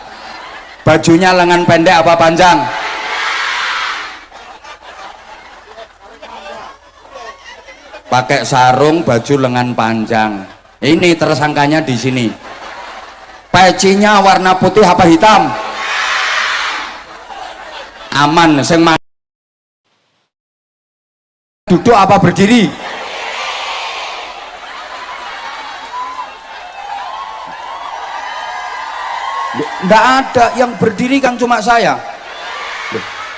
Bajunya lengan pendek apa panjang? Pakai sarung, baju lengan panjang. Ini tersangkanya di sini. Pecinya warna putih apa hitam? Aman. Sing duduk apa berdiri? Nggak ada, yang berdiri kan cuma saya.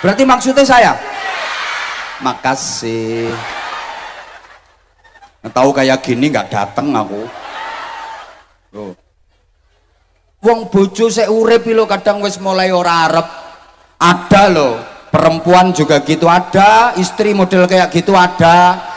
Berarti maksudnya saya? Makasih. Tahu kayak gini nggak dateng aku. Loh. Wong bojo sik urip lho kadang wis mulai ora arep. Ada loh, perempuan juga gitu ada, istri model kayak gitu ada.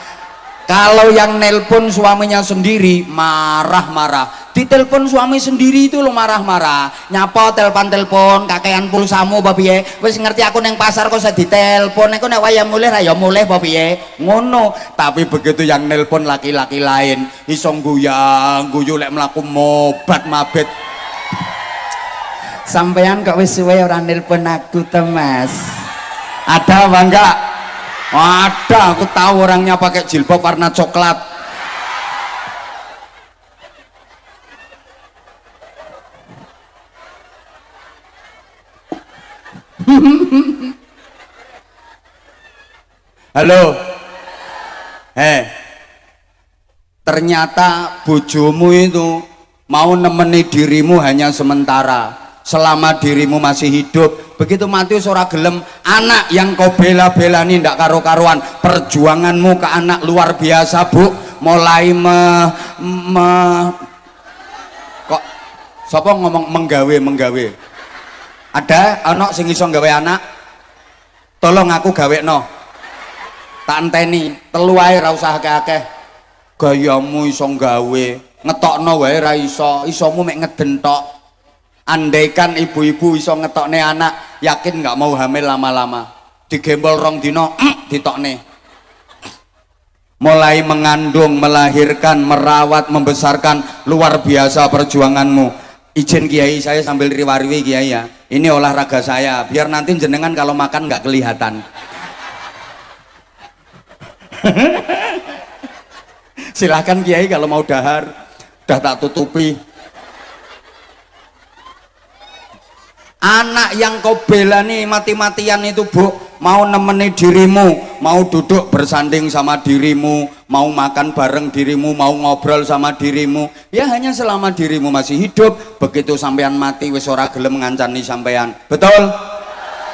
Kalau yang nelpon suaminya sendiri marah-marah, ditelepon suami sendiri itu lo marah-marah. Nyapa telepon kakean pulsamu apa piye? Wis ngerti aku neng pasar kok saya ditelepon, aku nek wayah mulih ra ya mulih apa piye? Ngono. Tapi begitu yang nelpon laki-laki lain, iso guyu lek mlaku mobat mabet. Sampean kok wis suwe ora nelpon aku to, Mas? Ada apa enggak? Ada, aku tahu orangnya pakai jilbab warna coklat. Halo. Ternyata bojomu itu mau nemeni dirimu hanya sementara. Selama dirimu masih hidup, begitu mati ora gelem. Anak yang kau bela-belani ndak karo-karuan, perjuanganmu ke anak luar biasa, Bu. Mulai kok sapa ngomong menggawe? Ada anak sing iso gawe anak? Tolong aku gawekno. Tak enteni, telu ae ra usah akeh-akeh. Gayamu iso gawe, ngetokno wae ra iso, isomu mek ngeden tok. Andaikan ibu-ibu iso ngetokne anak, yakin nggak mau hamil lama-lama. Digembol rong dino, ditokne. Mulai mengandung, melahirkan, merawat, membesarkan, luar biasa perjuanganmu. Izin Kiai, saya sambil riwariwi Kiai ya. Ini olahraga saya, biar nanti jenengan kalau makan nggak kelihatan. Silahkan Kiai kalau mau dahar, udah tak tutupi. Anak yang kau belani mati-matian itu, Bu, mau nemeni dirimu, mau duduk bersanding sama dirimu, mau makan bareng dirimu, mau ngobrol sama dirimu, ya hanya selama dirimu masih hidup. Begitu sampean mati wis ora gelem ngancani sampean. Betul?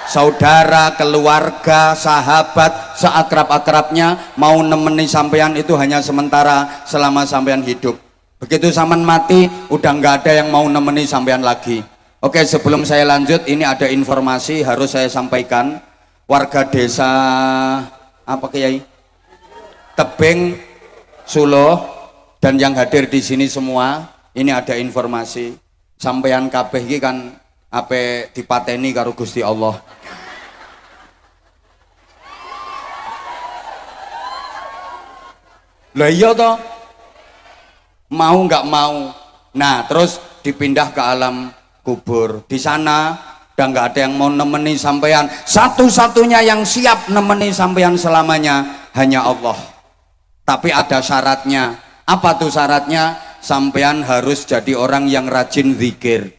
Saudara, keluarga, sahabat, seakrab-akrabnya mau nemeni sampean itu hanya sementara selama sampean hidup. Begitu sampean mati udah nggak ada yang mau nemeni sampean lagi. Oke, sebelum saya lanjut, ini ada informasi harus saya sampaikan. Warga desa apa Kiai? Tebing, Sulo, dan yang hadir di sini semua, ini ada informasi. Sampeyan kabeh iki kan ape dipateni karo Gusti Allah. Lah iya toh? Mau nggak mau. Nah, terus dipindah ke alam kubur. Di sana udah nggak ada yang mau nemeni sampean. Satu-satunya yang siap nemeni sampean selamanya hanya Allah. Tapi ada syaratnya. Apa tuh syaratnya? Sampean harus jadi orang yang rajin zikir.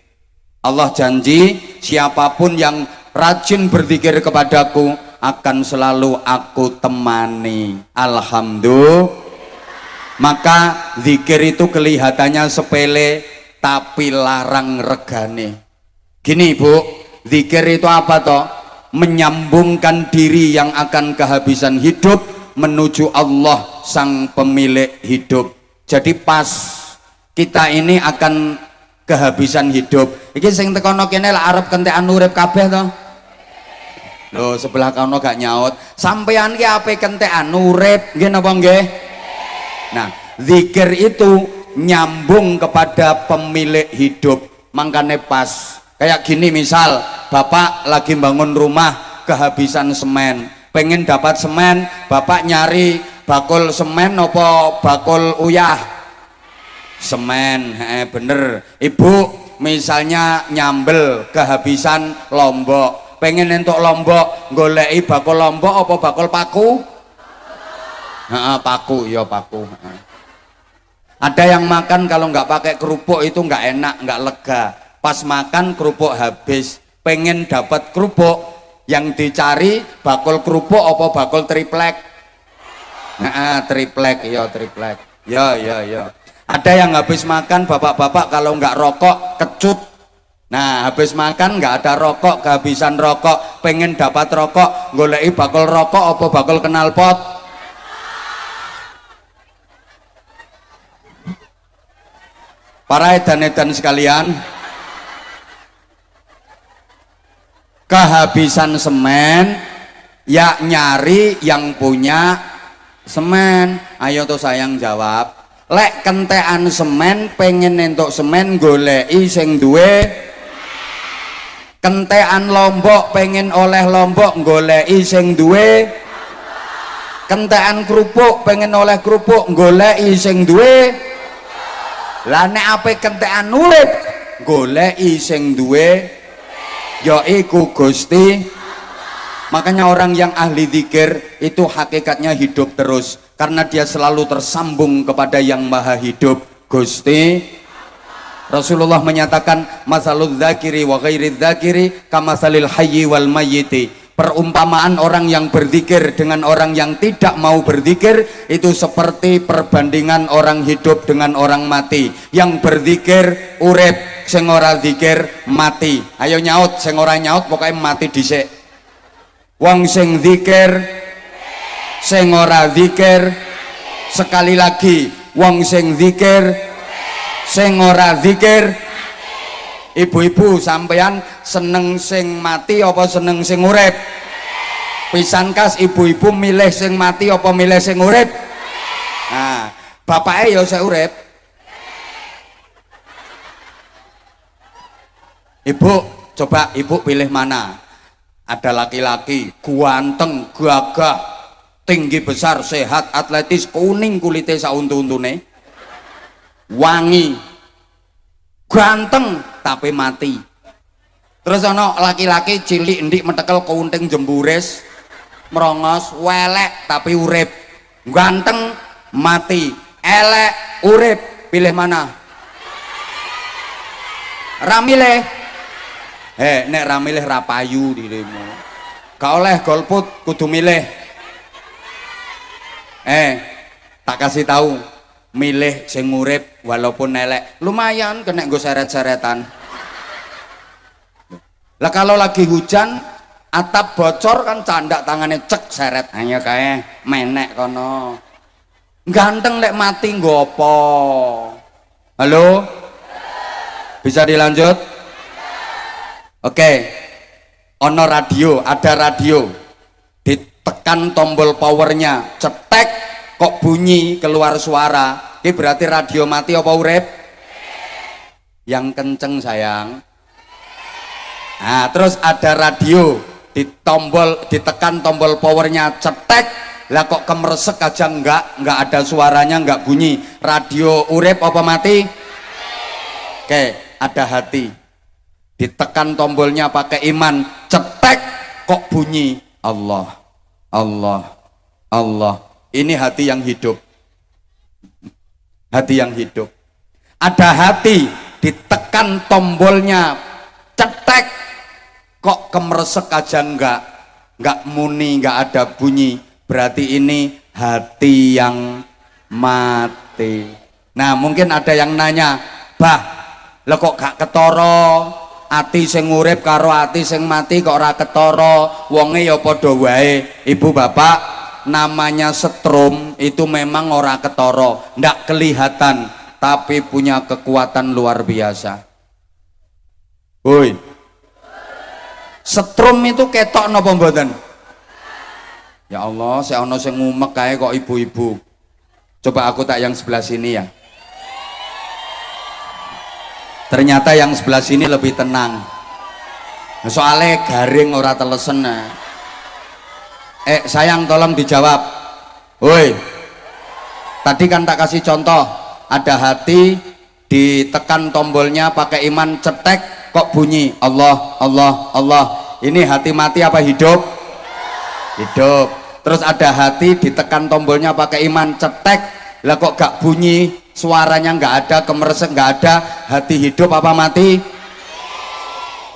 Allah janji siapapun yang rajin berzikir kepadaku, akan selalu aku temani. Alhamdulillah. Maka zikir itu kelihatannya sepele tapi larang regane. Gini Bu, zikir itu apa toh? Menyambungkan diri yang akan kehabisan hidup menuju Allah sang pemilik hidup. Jadi pas kita ini akan kehabisan hidup, iki sing tekono kene lak arep kentekan urip kabeh to. Lho sebelah kono gak nyaut. Sampeyan ki ape kentekan urip nggih napa nggih? Nah, zikir itu nyambung kepada pemilik hidup. Makanya pas kayak gini, misal bapak lagi bangun rumah kehabisan semen, pengen dapat semen, bapak nyari bakul semen apa bakul uyah semen. Bener. Ibu misalnya nyambel kehabisan lombok, pengen entuk lombok, goleki bakul lombok apa bakul paku? Paku, ya paku. Ada yang makan kalau nggak pakai kerupuk itu nggak enak, nggak lega. Pas makan kerupuk habis, pengen dapat kerupuk, yang dicari bakul kerupuk apa bakul triplek? Triplek, ya triplek. Ya. Ada yang habis makan bapak-bapak kalau nggak rokok kecut. Nah habis makan nggak ada rokok, kehabisan rokok, pengen dapat rokok, goleki bakul rokok apa bakul knalpot? Para edan-edan sekalian, kehabisan semen ya nyari yang punya semen. Ayo tuh sayang jawab. Lek kentekan semen, pengen entuk semen, goleki sing duwe. Kentekan lombok, pengen oleh lombok, goleki sing duwe. Kentekan kerupuk, pengen oleh kerupuk, goleki sing duwe. Lah nek ape kentekan urip, goleki sing duwe yaiku Gusti. Makanya orang yang ahli zikir itu hakikatnya hidup terus, karena dia selalu tersambung kepada yang maha hidup, Gusti. Rasulullah menyatakan masalul dzakiri wa ghairiz dzakiri kamasalil hayyi wal mayyiti. Perumpamaan orang yang berzikir dengan orang yang tidak mau berzikir itu seperti perbandingan orang hidup dengan orang mati. Yang berzikir urip, sing ora zikir mati. Ayo nyaut, sing ora nyaut pokoknya mati dhisik. Wong sing zikir, sing ora zikir. Sekali lagi, wong sing zikir, sing ora zikir. Ibu-ibu sampean seneng sing mati apa seneng sing urip? Pisan kas ibu-ibu milih sing mati apa milih sing urip? Nah, bapaknya ya sing urip. Ibu, coba ibu pilih mana? Ada laki-laki ganteng, gagah, tinggi besar, sehat, atletis, kuning kulitnya sauntu-untune, wangi, ganteng tapi mati. Terus ono laki-laki cilik ndik metekel kunting jembures, merongos, welek tapi urip. Ganteng mati, elek urip, pilih mana? Ramileh. Nek ramileh rapayu dirimu. Gak oleh golput, kudu milih. Tak kasih tahu. Milih sing urip walaupun elek, lumayan kena nggo seret-seretan. Lah kalau lagi hujan atap bocor kan candak tangannya cek seret hanya kayak menek kono. Ganteng lek mati nggopo? Halo? Bisa dilanjut? Oke. Ono radio, ada radio. Ditekan tombol powernya, cetek kok bunyi keluar suara. Ini berarti radio mati apa urip? Yang kenceng sayang. Nah terus ada radio, ditekan tombol powernya, cetek, lah kok kemeresek aja enggak ada suaranya, enggak bunyi. Radio urip apa mati? Oke, ada hati, ditekan tombolnya pakai iman, cetek, kok bunyi Allah, Allah, Allah. Ini hati yang hidup. Hati yang hidup. Ada hati, ditekan tombolnya, cetek, kok kemeresek aja enggak. nggak muni, nggak ada bunyi, berarti ini hati yang mati. Nah mungkin ada yang nanya, bah lo kok gak ketara ati sing urip karo ati sing mati kok ora ketara, wonge ya padha wae. Ibu bapak, namanya setrum itu memang ora ketara, ndak kelihatan, tapi punya kekuatan luar biasa. Woi, setrum itu ketok napa mboten? Ya Allah, saya ono sing ngumek kae kok ibu-ibu. Coba aku tak yang sebelah sini ya. Ternyata yang sebelah sini lebih tenang. Soalnya garing ora telesen. Sayang tolong dijawab. Woi, tadi kan tak kasih contoh, ada hati ditekan tombolnya pakai iman cetek kok bunyi Allah Allah Allah. Ini hati mati apa hidup? Hidup. Terus ada hati ditekan tombolnya pakai iman cetek, lah kok gak bunyi, suaranya nggak ada, kemeresek nggak ada, hati hidup apa mati?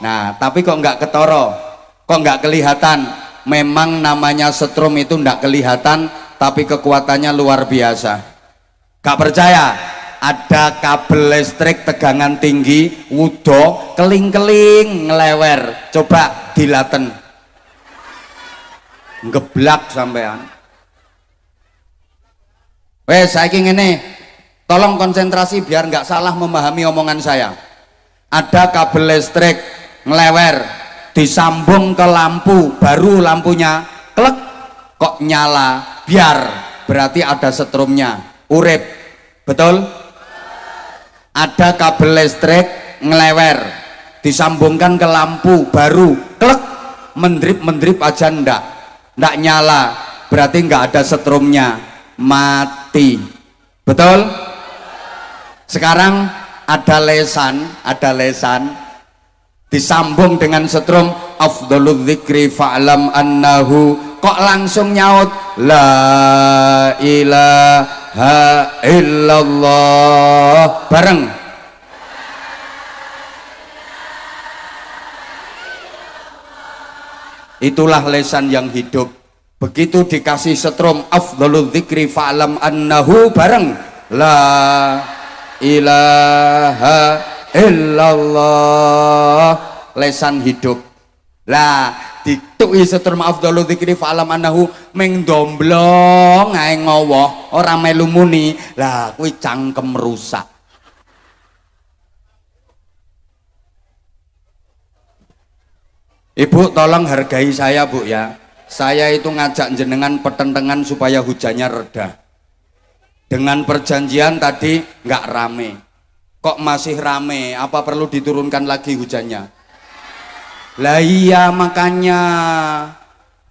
Nah tapi kok nggak ketoro, kok nggak kelihatan. Memang namanya setrum itu nggak kelihatan, tapi kekuatannya luar biasa. Gak percaya? Ada kabel listrik tegangan tinggi, wudo, keling-keling, ngelewer. Coba dilaten, ngeblak sampean. Wes saiki ngene, tolong konsentrasi biar nggak salah memahami omongan saya. Ada kabel listrik ngelewer, disambung ke lampu, baru lampunya klek kok nyala, biar berarti ada setrumnya, urip. Betul? Ada kabel listrik ngelewer, disambungkan ke lampu, baru klek, mendrip aja ndak nyala, berarti nggak ada setrumnya, mati. Betul? Sekarang ada lesan disambung dengan setrum, afdhalul dzikri fa'lam annahu, kok langsung nyaut la ilaha illallah bareng. Itulah lesan yang hidup. Begitu dikasih setrum afdhalul dzikri fa'lam annahu bareng la ilaha illallah, lesan hidup. Lah dituki setrum afdhalul dzikri fa'lam annahu meng domblong ae ngowoh ora melu muni, lah kuwi cangkem rusak. Ibu tolong hargai saya Bu ya, saya itu ngajak jenengan pertentangan supaya hujannya reda. Dengan perjanjian tadi nggak rame, kok masih rame, apa perlu diturunkan lagi hujannya? Lah iya makanya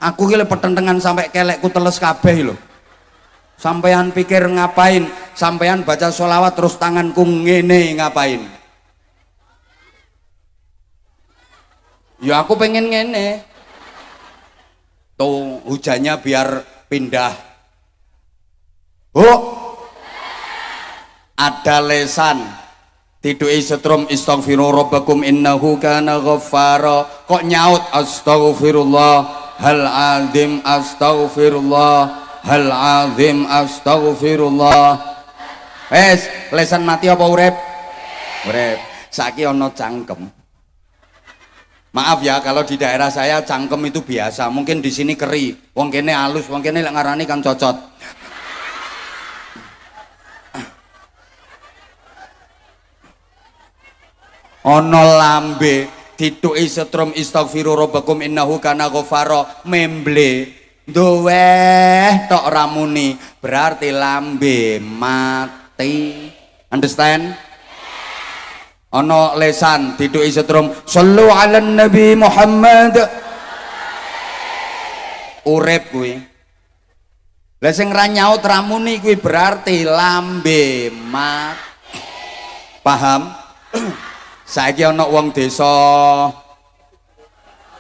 aku gile pertentangan sampai kelekku teles kabeh loh. Sampean pikir ngapain? Sampean baca sholawat terus tanganku ngene ngapain? Ya aku pengen ngene tuh hujannya biar pindah. Oh ada lesan tiduki setrum istaghfiru rabbakum innahu kana ghaffara, kok nyaut astaghfirullah hal azim astaghfirullah hal azim astaghfirullah. Wes lesan mati apa urip? Urip. Saiki ana cangkem. Maaf ya kalau di daerah saya cangkem itu biasa, mungkin di sini keri, wong kene halus, wong kene lek ngarani kan cocot. Ono lambe dituki setrum istaghfiru rabbakum innahu kana ghafara, memble duweh tok ramuni, berarti lambe mati. Understand? Ono lesan dituki setrum sallu ala nabi Muhammad, urip kuwi. Lah sing ra nyaut ramuni kuwi berarti lambe mati. Paham? Saiki ana wong desa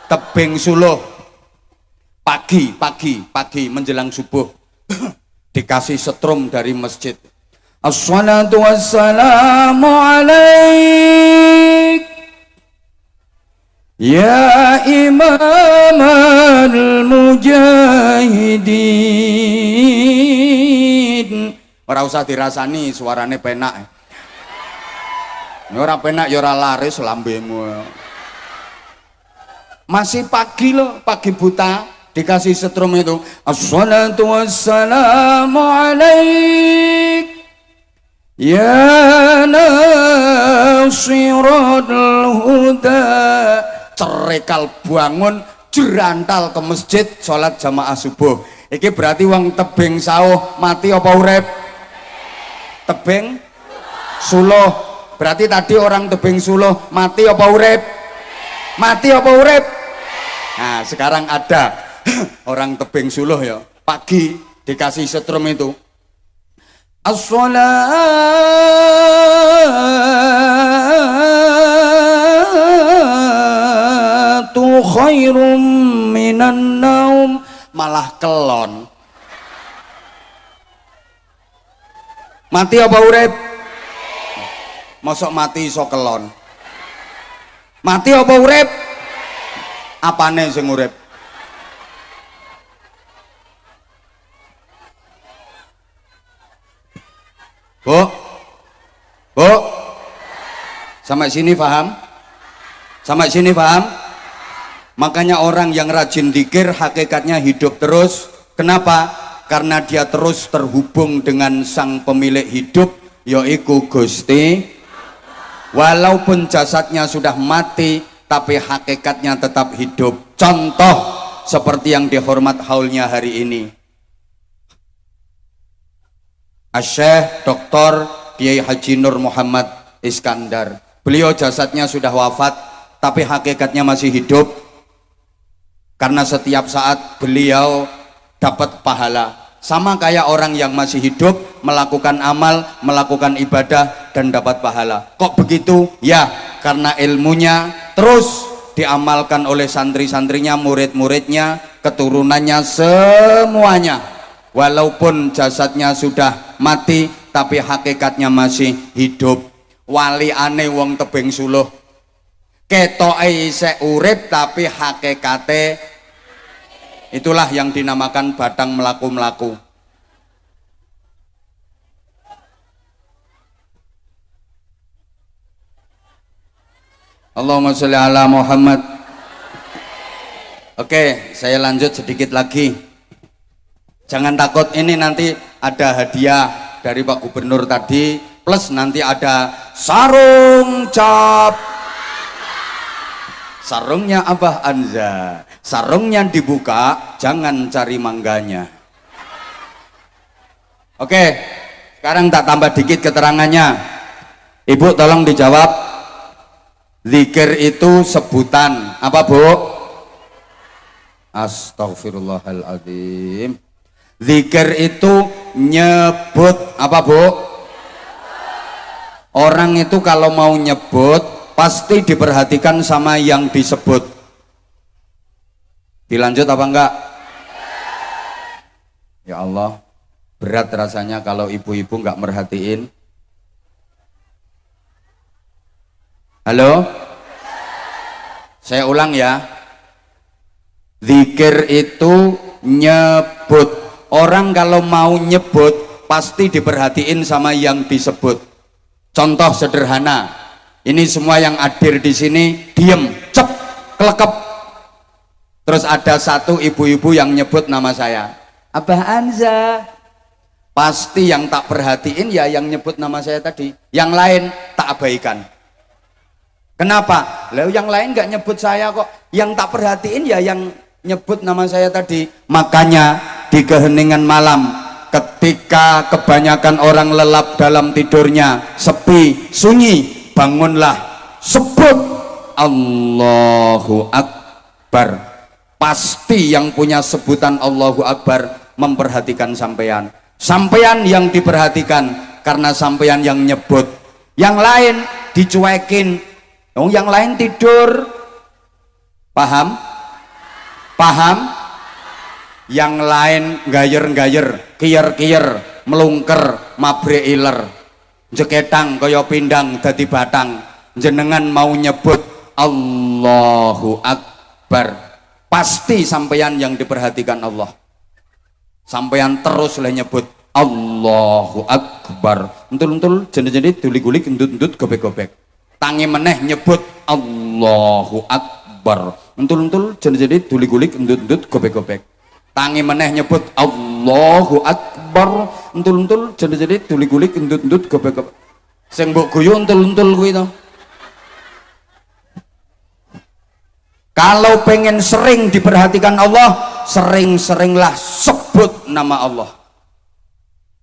tebing suluh, pagi menjelang subuh dikasih setrum dari masjid, assalatu wassalamu alaik Ya Imam al-Mujahidin. Ora usah dirasani suarane penak. Ora penak ya ora laris lambemu. Masih pagi loh, pagi buta dikasih setrum itu. Assalatu wassalamu alaik ya nasiral huda. Cerekal bangun jerantal ke masjid sholat jamaah subuh. Iki berarti wong tebing sauh mati apa urip? Tebing suluh. Berarti tadi orang tebing suluh mati apa urip? Mati apa urip? Nah sekarang ada orang tebing suluh ya pagi dikasih setrum itu. As-salatu khairum minan naum. Malah kelon. Mati apa urip? Mosok mati iso kelon. Mati apa urip? Apane sing urip? Bu, sampai sini paham? Sampai sini paham? Makanya orang yang rajin dzikir hakikatnya hidup terus. Kenapa? Karena dia terus terhubung dengan sang pemilik hidup, yaitu Gusti. Walaupun jasadnya sudah mati, tapi hakikatnya tetap hidup. Contoh seperti yang dihormat haulnya hari ini. Syekh Dr. Kiai Haji Nur Muhammad Iskandar. Beliau jasadnya sudah wafat, tapi hakikatnya masih hidup. Karena setiap saat beliau dapat pahala. Sama kayak orang yang masih hidup, melakukan amal, melakukan ibadah, dan dapat pahala. Kok begitu? Ya, karena ilmunya terus diamalkan oleh santri-santrinya, murid-muridnya, keturunannya, semuanya. Walaupun jasadnya sudah mati, tapi hakikatnya masih hidup. Wali aneh wong tebing suluh. Ketoke isih urip tapi hakikate, itulah yang dinamakan batang melaku-melaku. Allahumma sholli ala Muhammad. Oke, saya lanjut sedikit lagi. Jangan takut, ini nanti ada hadiah dari Pak Gubernur tadi, plus nanti ada sarung cap. Sarungnya Abah Anza. Sarungnya dibuka, jangan cari mangganya. Oke, sekarang tak tambah dikit keterangannya. Ibu tolong dijawab. Zikir itu sebutan apa, Bu? Astaghfirullahaladzim. Zikir itu nyebut apa, Bu? Orang itu kalau mau nyebut pasti diperhatikan sama yang disebut. Dilanjut apa enggak? Ya Allah, berat rasanya kalau ibu-ibu enggak merhatiin. Halo? Saya ulang ya. Zikir itu nyebut. Orang kalau mau nyebut pasti diperhatiin sama yang disebut. Contoh sederhana. Ini semua yang hadir di sini diem, cep, kelekep. Terus ada satu ibu-ibu yang nyebut nama saya, Abah Anza. Pasti yang tak perhatiin ya yang nyebut nama saya tadi. Yang lain tak abaikan. Kenapa? Lalu yang lain nggak nyebut saya kok. Yang tak perhatiin ya yang nyebut nama saya tadi. Makanya di keheningan malam, ketika kebanyakan orang lelap dalam tidurnya, sepi, sunyi, bangunlah, sebut Allahu Akbar. Pasti yang punya sebutan Allahu Akbar memperhatikan sampean. Sampean yang diperhatikan karena sampean yang nyebut. Yang lain dicuekin. Yang lain tidur. Paham? Paham? Yang lain gayer-gayer, kiyer-kiyer, melungker, mabre iler. Jeketang kaya pindang dadi batang. Jenengan mau nyebut Allahu Akbar. Pasti sampeyan yang diperhatikan Allah. Sampeyan terus oleh nyebut Allahu Akbar. Entul-entul jenis-jenis gulik-gulik endut-endut gobek-gobek. Tangi meneh nyebut Allahu Akbar. Entul-entul jenis-jenis gulik-gulik endut-endut gobek-gobek. Tangi meneh nyebut Allahu Akbar. Entul-entul jenis-jenis gulik-gulik endut-endut gobek-gobek. Sing mbok guyu entul-entul kuwi to. Kalau pengen sering diperhatikan Allah, sering-seringlah sebut nama Allah.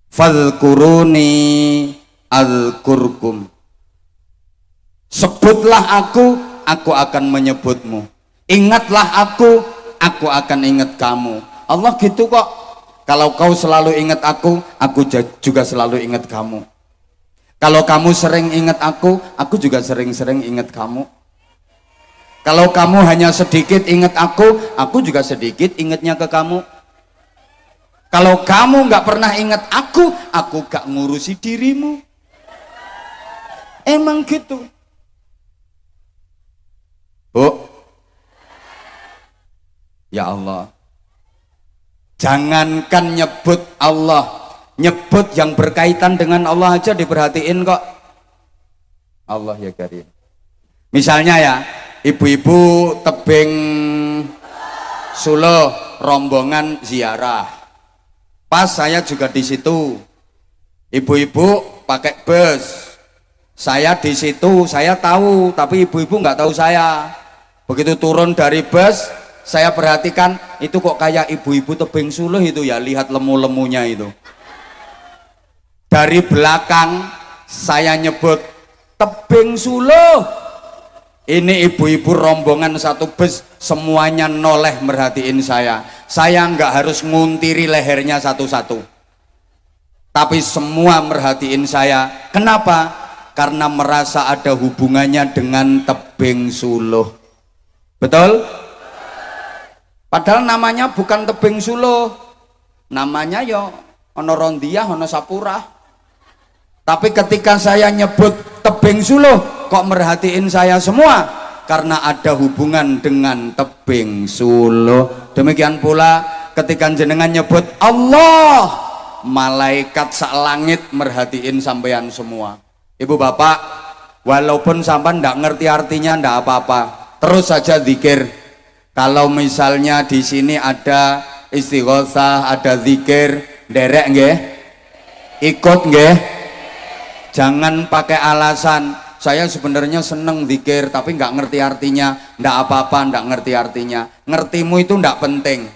Fadhkuruni azkurkum. Sebutlah aku akan menyebutmu. Ingatlah aku akan ingat kamu. Allah gitu kok. Kalau kau selalu ingat aku juga selalu ingat kamu. Kalau kamu sering ingat aku juga sering-sering ingat kamu. Kalau kamu hanya sedikit ingat aku juga sedikit ingatnya ke kamu. Kalau kamu nggak pernah ingat aku gak ngurusi dirimu. Emang gitu. Bu, ya Allah, jangankan nyebut Allah, nyebut yang berkaitan dengan Allah aja diperhatiin kok. Allah ya karim. Misalnya ya, ibu-ibu tebing Solo rombongan ziarah. Pas saya juga di situ. Ibu-ibu pakai bus. Saya di situ, saya tahu, tapi ibu-ibu nggak tahu saya. Begitu turun dari bus, saya perhatikan itu kok kayak ibu-ibu tebing Solo itu ya, lihat lemu-lemunya itu. Dari belakang saya nyebut tebing Solo. Ini ibu-ibu rombongan satu bus semuanya noleh merhatiin saya. Saya nggak harus nguntiri lehernya satu-satu, tapi semua merhatiin saya. Kenapa? Karena merasa ada hubungannya dengan tebing Suluh. Betul? Padahal namanya bukan tebing Suluh, namanya ya ono Rondiah, ono Sapurah. Tapi ketika saya nyebut tebing Suluh, kok merhatiin saya semua? Karena ada hubungan dengan tebing Suluh. Demikian pula ketika jenengan nyebut Allah, malaikat sak langit merhatiin sampean semua. Ibu bapak, walaupun sampean ndak ngerti artinya ndak apa-apa, terus saja zikir. Kalau misalnya di sini ada istighosah, ada zikir, derek nggih? Ikut nggih? Jangan pakai alasan saya sebenarnya seneng zikir tapi nggak ngerti artinya. Nggak apa-apa nggak ngerti artinya, ngertimu itu nggak penting.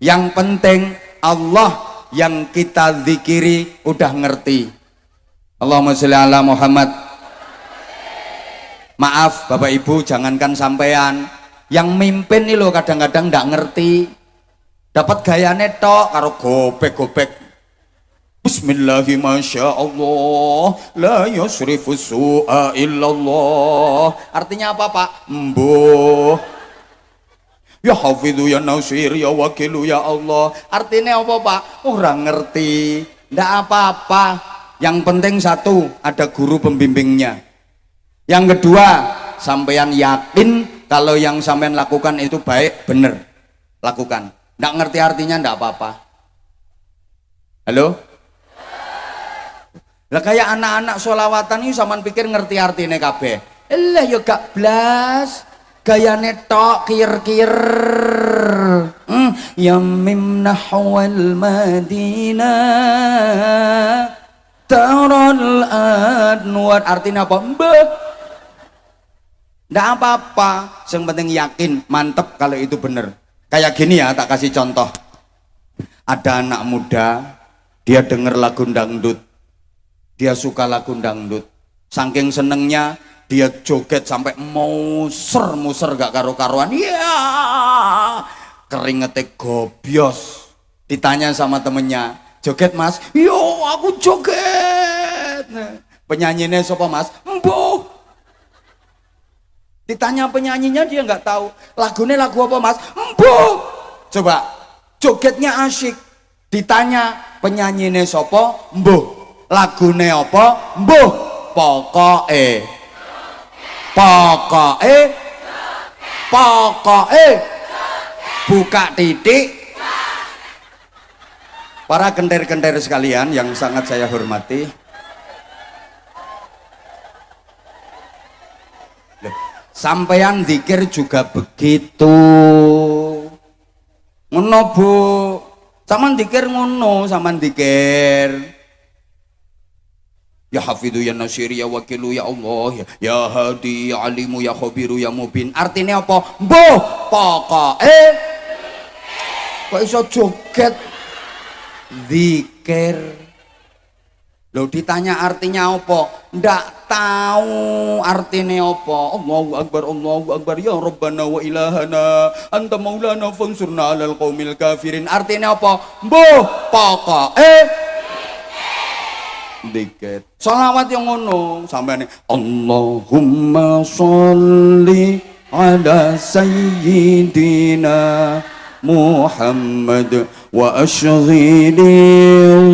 Yang penting Allah yang kita zikiri udah ngerti. Allahumma sholli ala Muhammad. Maaf bapak ibu, jangankan sampean, yang mimpin nih lo kadang-kadang nggak ngerti, dapat gayane tok karo gobek-gobek. Bismillahirrahmanirrahim. La yusrifu su'a illallah. Artinya apa pak? Mbuh. Ya hafidhu ya nasir ya wakilu ya Allah. Artinya apa pak? Orang ngerti. Ndak apa-apa. Yang penting satu, ada guru pembimbingnya. Yang kedua, sampean yakin kalau yang sampean lakukan itu baik, bener. Lakukan. Ndak ngerti artinya ndak apa-apa. Halo? Lah kayak anak-anak sholawatan ini sampean pikir ngerti artinya kabeh. Elah ya gak blas. Gayane tok kir-kir. Ya mim nahwal Madinah Tarul Anwar. Artinya apa? Mbah. Nggak apa-apa, yang penting yakin, mantep kalau itu bener. Kayak gini ya, tak kasih contoh. Ada anak muda, dia denger lagu dangdut, dia suka lagu dangdut, saking senengnya dia joget sampai muser gak karu-karuan. Iya, keringetnya gobios. Ditanya sama temennya, joget mas? Yo aku joget. Penyanyinya siapa mas? Mbuh. Ditanya penyanyinya dia nggak tahu. Lagunya lagu apa mas? Mbuh. Coba jogetnya asyik. Ditanya penyanyinya siapa? Mbuh. Lagunya apa? Mbuh. Pokoke pokoke buka titik. Para kenter-kenter sekalian yang sangat saya hormati, sampeyan zikir juga begitu. Ngono Bu, sampean zikir ngono, sampean zikir. Ya Hafidhu ya Nasir ya Wakilu ya Allah ya Hadi ya Alimu ya Khobiru ya Mubin. Artinya apa? Mbuh pokoke kok iso joget zikir. Loh ditanya artinya apa? Ndak tahu artinya apa. Allahu Akbar ya Rabbana wa ilahana anta maulana fansurna alal qaumil kafirin. Artinya apa? Mbuh pokoke zikir. Shalawat yang ngono sampeyan Allahumma sholli ala sayyidina Muhammad wa ashghili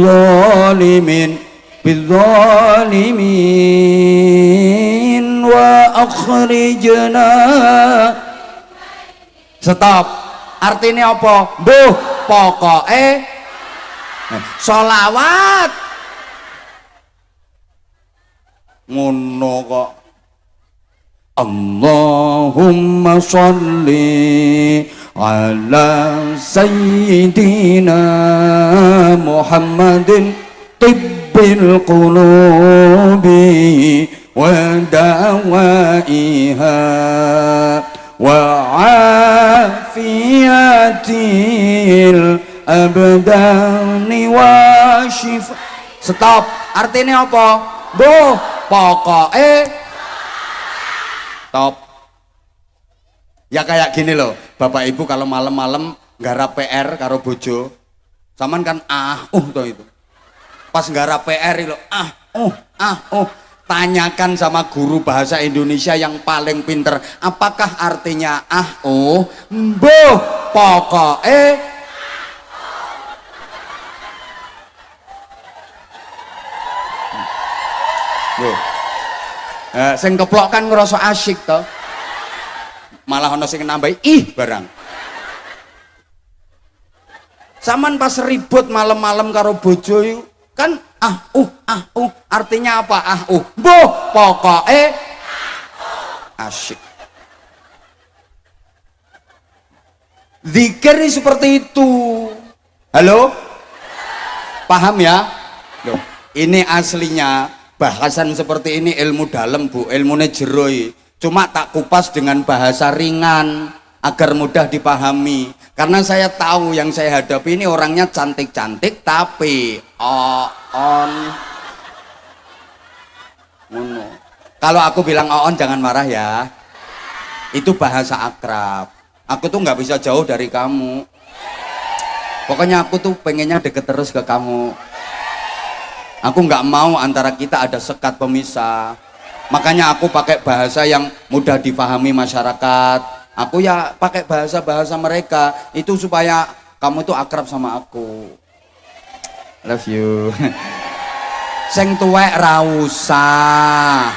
zalimin bidzalimin wa akhrijna. Stop. Artinya apa? Duh pokoke sholawat ngono kok. Allahumma sholli ala sayyidina Muhammadin tibbil qulubi wa dawaiha wa afiyatil abdani wa shifa. Stop. Artinya apa? Duh pokoke top. Ya kayak gini loh, Bapak Ibu kalau malam-malam nggarap PR karo bojo, saman kan toh itu. Pas nggarap PR itu tanyakan sama guru bahasa Indonesia yang paling pinter, apakah artinya mbuh pokoke sing keplok kan ngerasa asyik toh. Malah ono sing nambahi barang. Saman pas ribut malam-malam karo bojo kan artinya apa? Mbuh pokoke asyik. Zikir seperti itu. Halo? Paham ya? Loh, ini aslinya bahasan seperti ini ilmu dalam Bu, ilmunya jeroi. Cuma tak kupas dengan bahasa ringan agar mudah dipahami. Karena saya tahu yang saya hadapi ini orangnya cantik-cantik tapi kalau aku bilang jangan marah ya. Itu bahasa akrab. Aku tuh nggak bisa jauh dari kamu. Pokoknya aku tuh pengennya deket terus ke kamu. Aku nggak mau antara kita ada sekat pemisah. Makanya aku pakai bahasa yang mudah dipahami masyarakat. Aku ya pakai bahasa-bahasa mereka itu supaya kamu tuh akrab sama aku. Love you. Sing tuwek ra usah.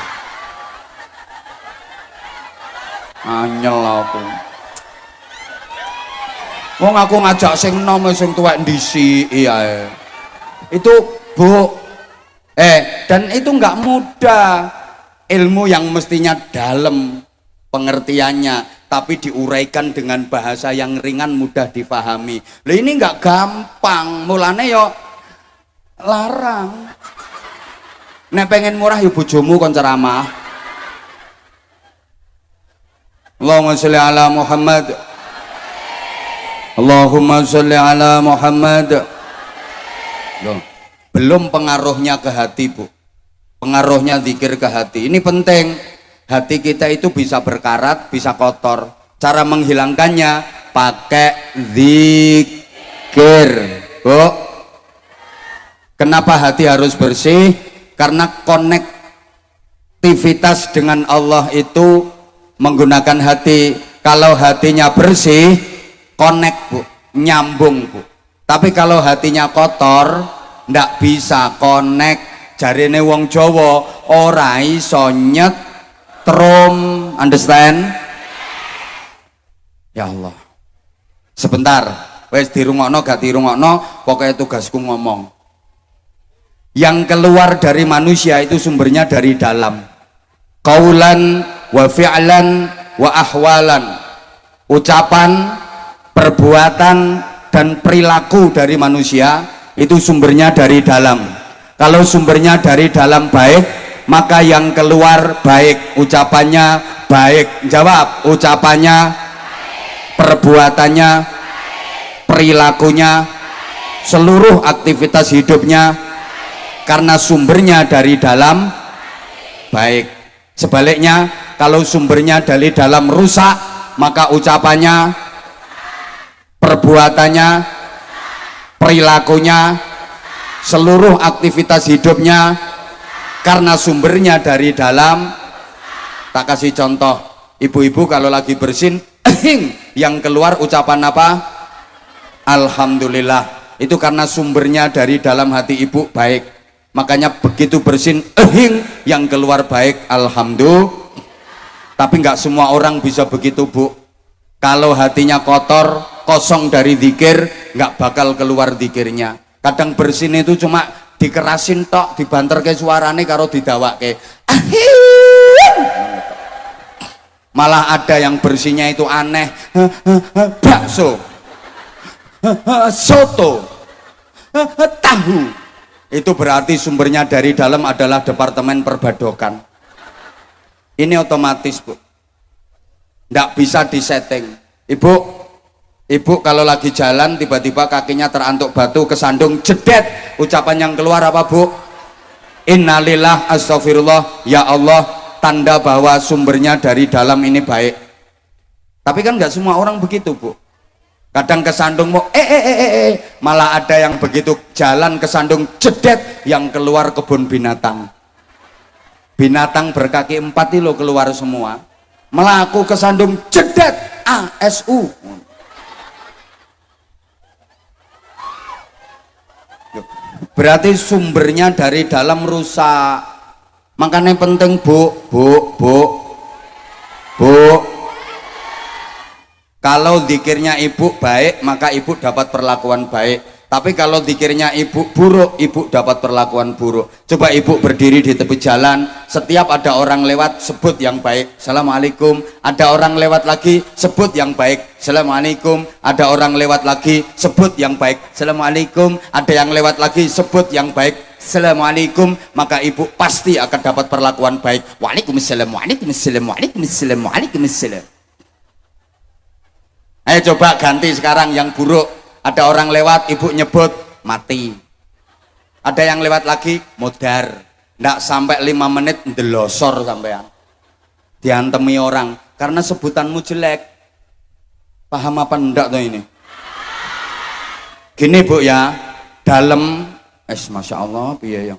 Anyel aku. Wong aku ngajak sing nom sing tuwek ndisiki ae. Itu Bu. Dan itu nggak mudah. Ilmu yang mestinya dalam pengertiannya tapi diuraikan dengan bahasa yang ringan mudah difahami. Lah ini nggak gampang, mulane yo larang. Nek pengen murah yo bojomu kon ceramah. Allahumma sholli ala Muhammad. Allahumma sholli ala Muhammad. Loh, belum pengaruhnya ke hati Bu. Pengaruhnya zikir ke hati ini penting. Hati kita itu bisa berkarat, bisa kotor. Cara menghilangkannya pakai zikir Bu. Kenapa hati harus bersih? Karena konektivitas dengan Allah itu menggunakan hati. Kalau hatinya bersih, connect Bu, nyambung Bu. Tapi kalau hatinya kotor, ndak bisa connect. Jarine wong Jawa ora iso nyetrum, understand? Ya Allah. Sebentar, wes dirungokno gak dirungokno, pokoknya tugasku ngomong. Yang keluar dari manusia itu sumbernya dari dalam. Qaulan wa fi'lan wa ahwalan. Ucapan, perbuatan dan perilaku dari manusia itu sumbernya dari dalam. Kalau sumbernya dari dalam baik, maka yang keluar baik, ucapannya baik. Jawab, ucapannya, perbuatannya, perilakunya, seluruh aktivitas hidupnya, karena sumbernya dari dalam baik. Sebaliknya, kalau sumbernya dari dalam rusak, maka ucapannya, perbuatannya, perilakunya, seluruh aktivitas hidupnya, karena sumbernya dari dalam. Tak kasih contoh, ibu-ibu kalau lagi bersin yang keluar ucapan apa? Alhamdulillah. Itu karena sumbernya dari dalam hati ibu baik. Makanya begitu bersin yang keluar baik, alhamdulillah. Tapi nggak semua orang bisa begitu, Bu. Kalau hatinya kotor, kosong dari zikir, nggak bakal keluar zikirnya. Kadang bersin itu cuma dikerasin tok, dibanter ke suarane karo didawake. Malah ada yang bersihnya itu aneh, bakso, soto, tahu. Itu berarti sumbernya dari dalam adalah departemen perbadokan. Ini otomatis, Bu, nggak bisa disetting. Ibu kalau lagi jalan tiba-tiba kakinya terantuk batu, kesandung, jedet, ucapan yang keluar apa, Bu? Innalillah, astagfirullah, ya Allah, tanda bahwa sumbernya dari dalam ini baik. Tapi kan nggak semua orang begitu, Bu. Kadang kesandung mau malah ada yang begitu jalan kesandung jedet, yang keluar kebun binatang. Binatang berkaki 4 itu keluar semua. Melaku kesandung jedet, ASU. Berarti sumbernya dari dalam rusak. Makanya penting, Bu. Kalau zikirnya ibu baik, maka ibu dapat perlakuan baik. Tapi kalau zikirnya ibu buruk, ibu dapat perlakuan buruk. Coba ibu berdiri di tepi jalan, setiap ada orang lewat, sebut yang baik, Assalamualaikum. Ada orang lewat lagi, sebut yang baik, Assalamualaikum. Ada orang lewat lagi, sebut yang baik, Assalamualaikum. Ada yang lewat lagi, sebut yang baik, Assalamualaikum. Maka ibu pasti akan dapat perlakuan baik. Waalaikumsalam, waalaikumsalam, waalaikumsalam, waalaikumsalam. Ayo coba ganti sekarang yang buruk. Ada orang lewat, ibu nyebut mati. Ada yang lewat lagi, modar. Nggak sampai 5 menit ndelosor sampean. Diantemi orang karena sebutanmu jelek. Paham apa enggak tuh ini? Gini, Bu, ya, dalam Masya Allah, piye ya.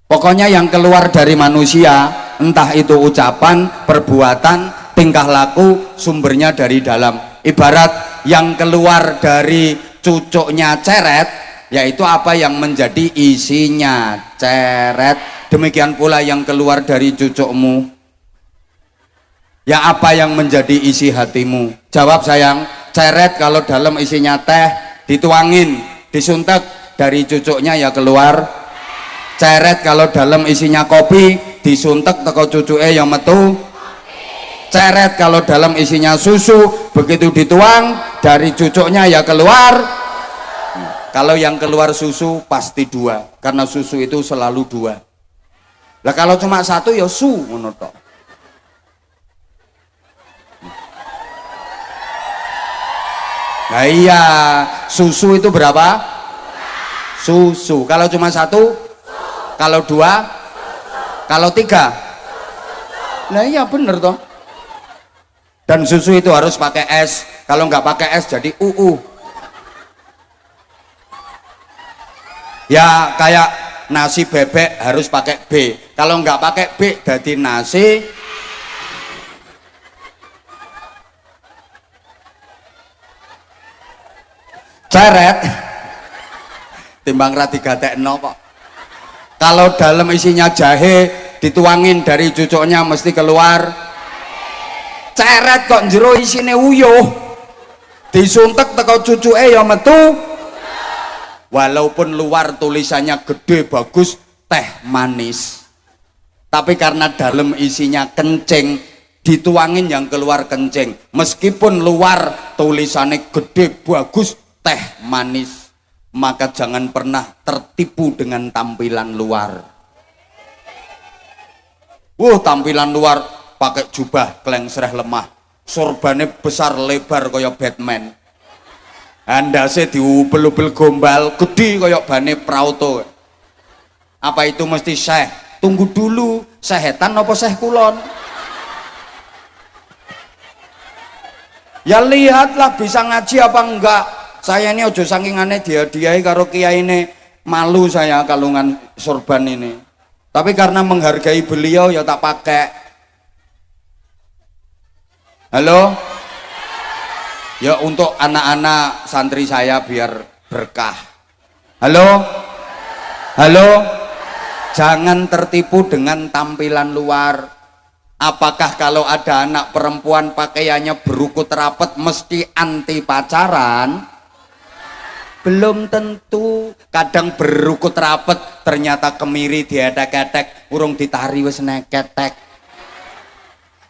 Pokoknya yang keluar dari manusia, entah itu ucapan, perbuatan, tingkah laku, sumbernya dari dalam. Ibarat yang keluar dari cucuknya ceret, yaitu apa yang menjadi isinya ceret. Demikian pula yang keluar dari cucukmu, ya apa yang menjadi isi hatimu. Jawab sayang. Ceret kalau dalam isinya teh, dituangin, disuntek, dari cucuknya ya keluar. Ceret kalau dalam isinya kopi, disuntek teko cucuke yang metu. Ceret kalau dalam isinya susu, begitu dituang dari cucuknya ya keluar. Kalau yang keluar susu pasti 2, karena susu itu selalu 2. Lah kalau cuma 1 ya ngono tok. Nah iya, susu itu berapa? Susu. Kalau cuma 1, kalau 2, kalau 3. Nah iya bener toh. Dan susu itu harus pakai es. Kalau nggak pakai es jadi ya kayak nasi bebek harus pakai B. Kalau nggak pakai B jadi nasi ceret. Timbang ra digatekno kok. Kalau dalam isinya jahe, dituangin dari cucuknya mesti keluar ceret kok jero isine uyuh. Disuntek teko cucuke ya metu. Walaupun luar tulisannya gede bagus teh manis. Tapi karena dalam isinya kencing, dituangin yang keluar kencing. Meskipun luar tulisannya gede bagus teh manis, maka jangan pernah tertipu dengan tampilan luar. Tampilan luar pakai jubah klengsreh lemah, sorbannya besar lebar kaya Batman, andase diupel-upel gombal gede kaya bane prauto. Apa itu mesti syekh? Tunggu dulu, sehetan apa syekh kulon? Ya lihatlah bisa ngaji apa enggak. Saya ini ojo saking aneh dia karo kiai ini, malu saya kalungan sorban ini. Tapi karena menghargai beliau ya tak pakai. Halo? Ya untuk anak-anak santri saya biar berkah. Halo? Halo? Jangan tertipu dengan tampilan luar. Apakah kalau ada anak perempuan pakaiannya berukut rapet mesti anti pacaran? Belum tentu. Kadang berukut rapet ternyata kemiri diedek-edek urung ditari wis neketek.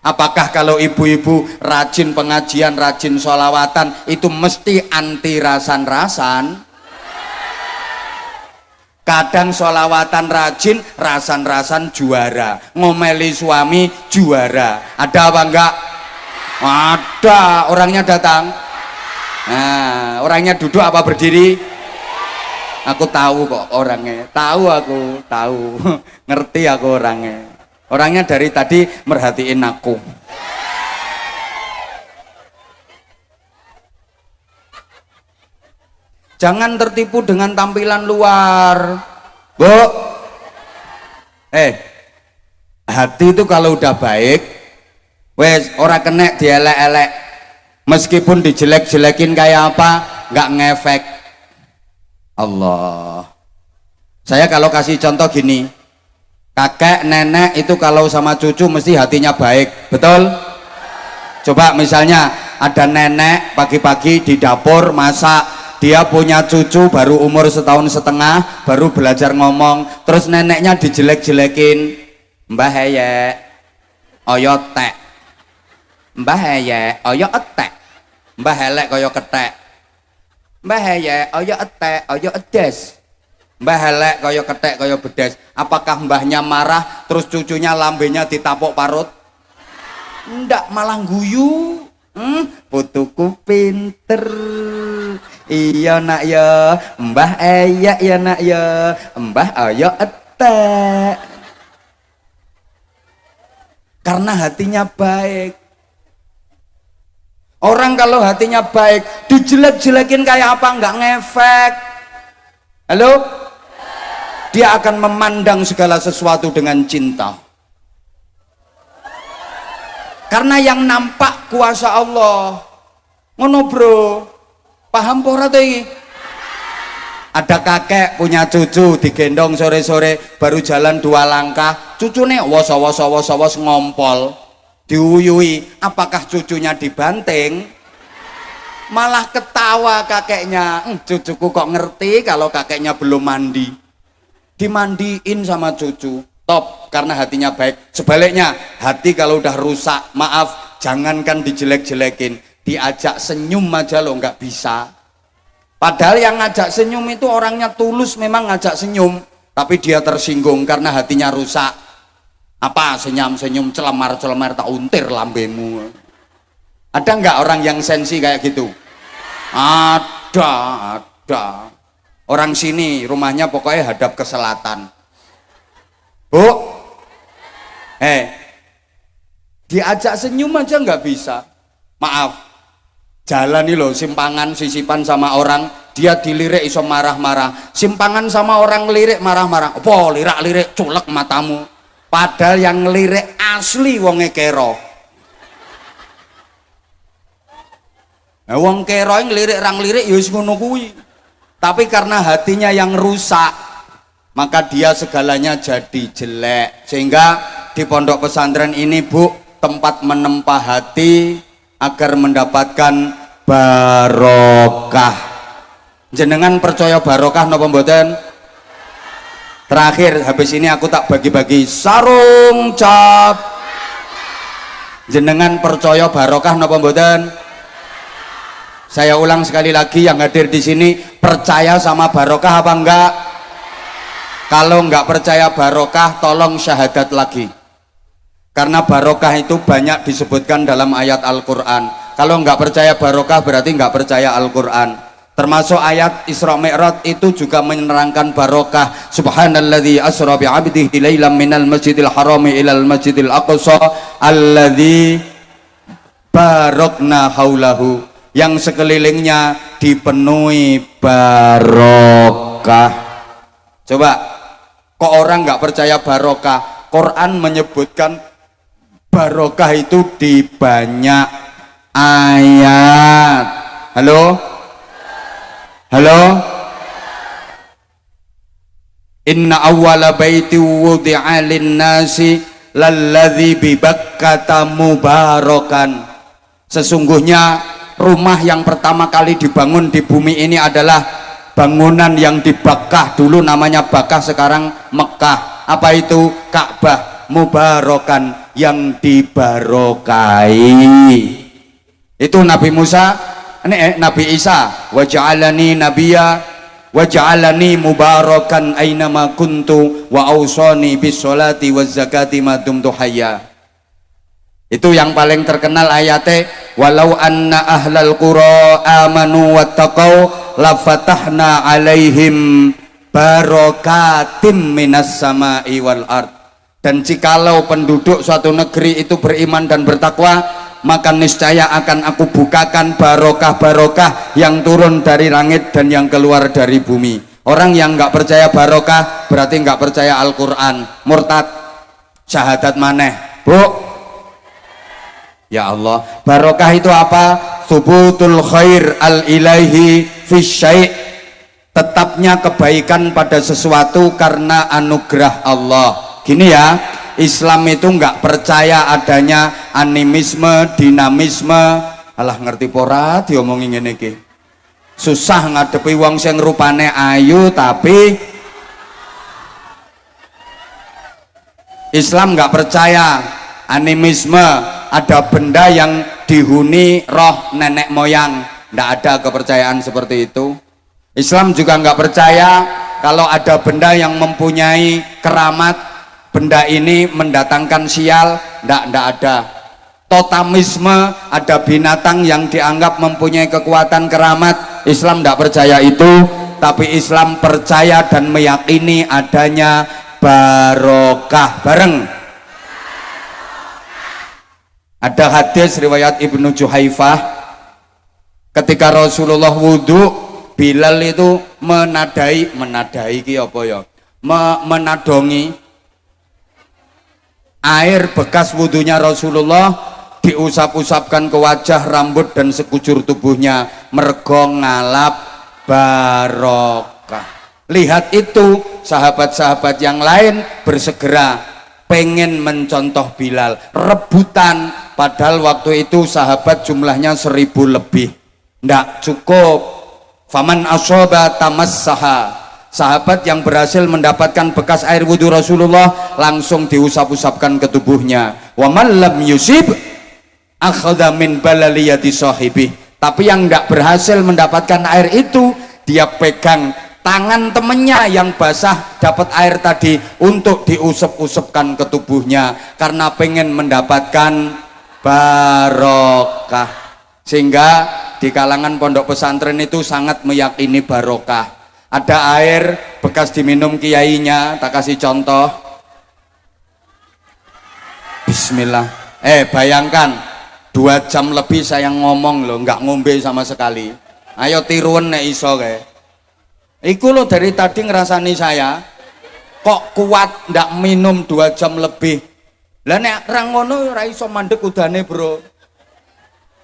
Apakah kalau ibu-ibu rajin pengajian, rajin sholawatan itu mesti anti rasan-rasan? Kadang sholawatan rajin, rasan-rasan juara, ngomeli suami juara. Ada apa enggak? Ada. Orangnya datang. Nah, orangnya duduk apa berdiri? Aku tahu kok orangnya. Tahu aku, tahu. Ngerti aku orangnya. Orangnya dari tadi merhatiin aku. Jangan tertipu dengan tampilan luar. Bu. Hati itu kalau udah baik, wes ora kena dielek-elek. Meskipun dijelek-jelekin kayak apa, nggak ngefek. Allah. Saya kalau kasih contoh gini, kakek nenek itu kalau sama cucu mesti hatinya baik, betul? Coba misalnya ada nenek pagi-pagi di dapur masak, dia punya cucu baru umur 1,5 tahun, baru belajar ngomong, terus neneknya dijelek-jelekin, mbah heye oyo tek, mbah heye oyo etek, mbah helek kaya ketek, mbah heye oyo etek oyo edes, mbah helek kaya ketek kaya bedes. Apakah mbahnya marah terus cucunya lambenya ditapuk parut? Ndak, malah guyu. Putuku pinter, iya nak ya, mbah eyak ya nak ya, mbah ayo etek. Karena hatinya baik. Orang kalau hatinya baik, dijelek-jelekin kayak apa nggak ngefek. Halo? Dia akan memandang segala sesuatu dengan cinta. Karena yang nampak kuasa Allah. Ngono bro, paham pora tadi? Ada kakek punya cucu digendong sore-sore baru jalan 2 langkah, cucune wos ngompol, diuyui. Apakah cucunya dibanting? Malah ketawa kakeknya. Cucuku kok ngerti kalau kakeknya belum mandi. Dimandiin sama cucu. Top, karena hatinya baik. Sebaliknya, hati kalau udah rusak, maaf, jangankan dijelek-jelekin, diajak senyum aja lo nggak bisa. Padahal yang ngajak senyum itu orangnya tulus, memang ngajak senyum, tapi dia tersinggung karena hatinya rusak. Apa senyum-senyum celemar-celemar tak untir lambemu? Ada nggak orang yang sensi kayak gitu? Ada. Orang sini rumahnya pokoknya hadap ke selatan. Bu, diajak senyum aja nggak bisa. Maaf, jalan nih loh, simpangan sisipan sama orang, dia dilirik iso marah-marah. Simpangan sama orang lirik marah-marah. Apa lirak-lirik culek matamu? Padahal yang lirik asli wonge kero. Nah, wong kero yang lirik rang lirik ya wis ngono kuwi. Tapi karena hatinya yang rusak, maka dia segalanya jadi jelek. Sehingga di pondok pesantren ini Bu, tempat menempah hati agar mendapatkan barokah. Jenengan percaya barokah napa mboten? Terakhir habis ini aku tak bagi-bagi sarung cap. Jenengan percaya barokah napa mboten? Saya ulang sekali lagi, yang hadir di sini percaya sama barokah apa enggak? Kalau enggak percaya barokah, tolong syahadat lagi. Karena barokah itu banyak disebutkan dalam ayat Al-Quran. Kalau enggak percaya barokah berarti enggak percaya Al-Quran. Termasuk ayat Isra Mi'raj itu juga menerangkan barokah. Subhanalladzi asra bi'abdihi lailan minal masjidil harami ilal masjidil aqsa alladzi barokna haulahu, yang sekelilingnya dipenuhi barokah. Coba, kok orang nggak percaya barokah? Quran menyebutkan barokah itu di banyak ayat. Halo? Halo? Inna awwala baiti wudi'a lin-nasi lalladzi bi Bakkata mubarakan. Sesungguhnya rumah yang pertama kali dibangun di bumi ini adalah bangunan yang di Bakkah, dulu namanya Bakkah, sekarang Mekah. Apa itu? Ka'bah, mubarakan, yang dibarokai. Itu Nabi Musa, Nabi Isa, wa ja'alani nabiyya wa ja'alani mubarakan ainama kuntu wa awsani bis sholati waz zakati ma dumtu hayya. Itu yang paling terkenal ayatnya, walau anna ahlal qura amanu wattaqau lafatahna alaihim barakatim minas sama'i wal ard. Dan jikalau penduduk suatu negeri itu beriman dan bertakwa, maka niscaya akan aku bukakan barokah-barokah yang turun dari langit dan yang keluar dari bumi. Orang yang nggak percaya barokah berarti nggak percaya Al-Quran, murtad. Syahadat maneh, Bu. Ya Allah, barokah itu apa? Thubutul khair al-ilahi fi syai', tetapnya kebaikan pada sesuatu karena anugerah Allah. Gini ya, Islam itu nggak percaya adanya animisme, dinamisme. Alah ngerti pora diomongin ngene iki. Susah ngadepi wong sing rupane ayu tapi Islam nggak percaya animisme, ada benda yang dihuni roh nenek moyang. Nggak ada kepercayaan seperti itu. Islam juga nggak percaya kalau ada benda yang mempunyai keramat, benda ini mendatangkan sial. Nggak ada. Totamisme, ada binatang yang dianggap mempunyai kekuatan keramat. Islam nggak percaya itu, tapi Islam percaya dan meyakini adanya barokah. Bareng. Ada hadis riwayat Ibnu Juhaifah, ketika Rasulullah wudhu, Bilal itu menadai ki apa ya? Menadongi air bekas wudhunya Rasulullah, diusap-usapkan ke wajah, rambut dan sekujur tubuhnya, mergo ngalap barokah. Lihat itu, sahabat-sahabat yang lain bersegera pengen mencontoh Bilal, rebutan. Padahal waktu itu sahabat jumlahnya 1000 lebih. Ndak cukup. Faman asoba tamassaha, sahabat yang berhasil mendapatkan bekas air wudhu Rasulullah langsung diusap-usapkan ke tubuhnya. Wa man lam yusib akhadha min balaliyati sahibih. Tapi yang ndak berhasil mendapatkan air itu, dia pegang tangan temennya yang basah dapat air tadi untuk diusap-usapkan ke tubuhnya karena pengen mendapatkan barokah. Sehingga di kalangan pondok pesantren itu sangat meyakini barokah. Ada air bekas diminum kiainya, tak kasih contoh. Bismillah. Bayangkan 2 jam lebih saya ngomong loh, nggak ngombe sama sekali. Ayo tiruan nek iso kae. Iku lo dari tadi ngerasani saya kok kuat ndak minum 2 jam lebih. Lah nek ra ngono ora iso mandek udane, Bro.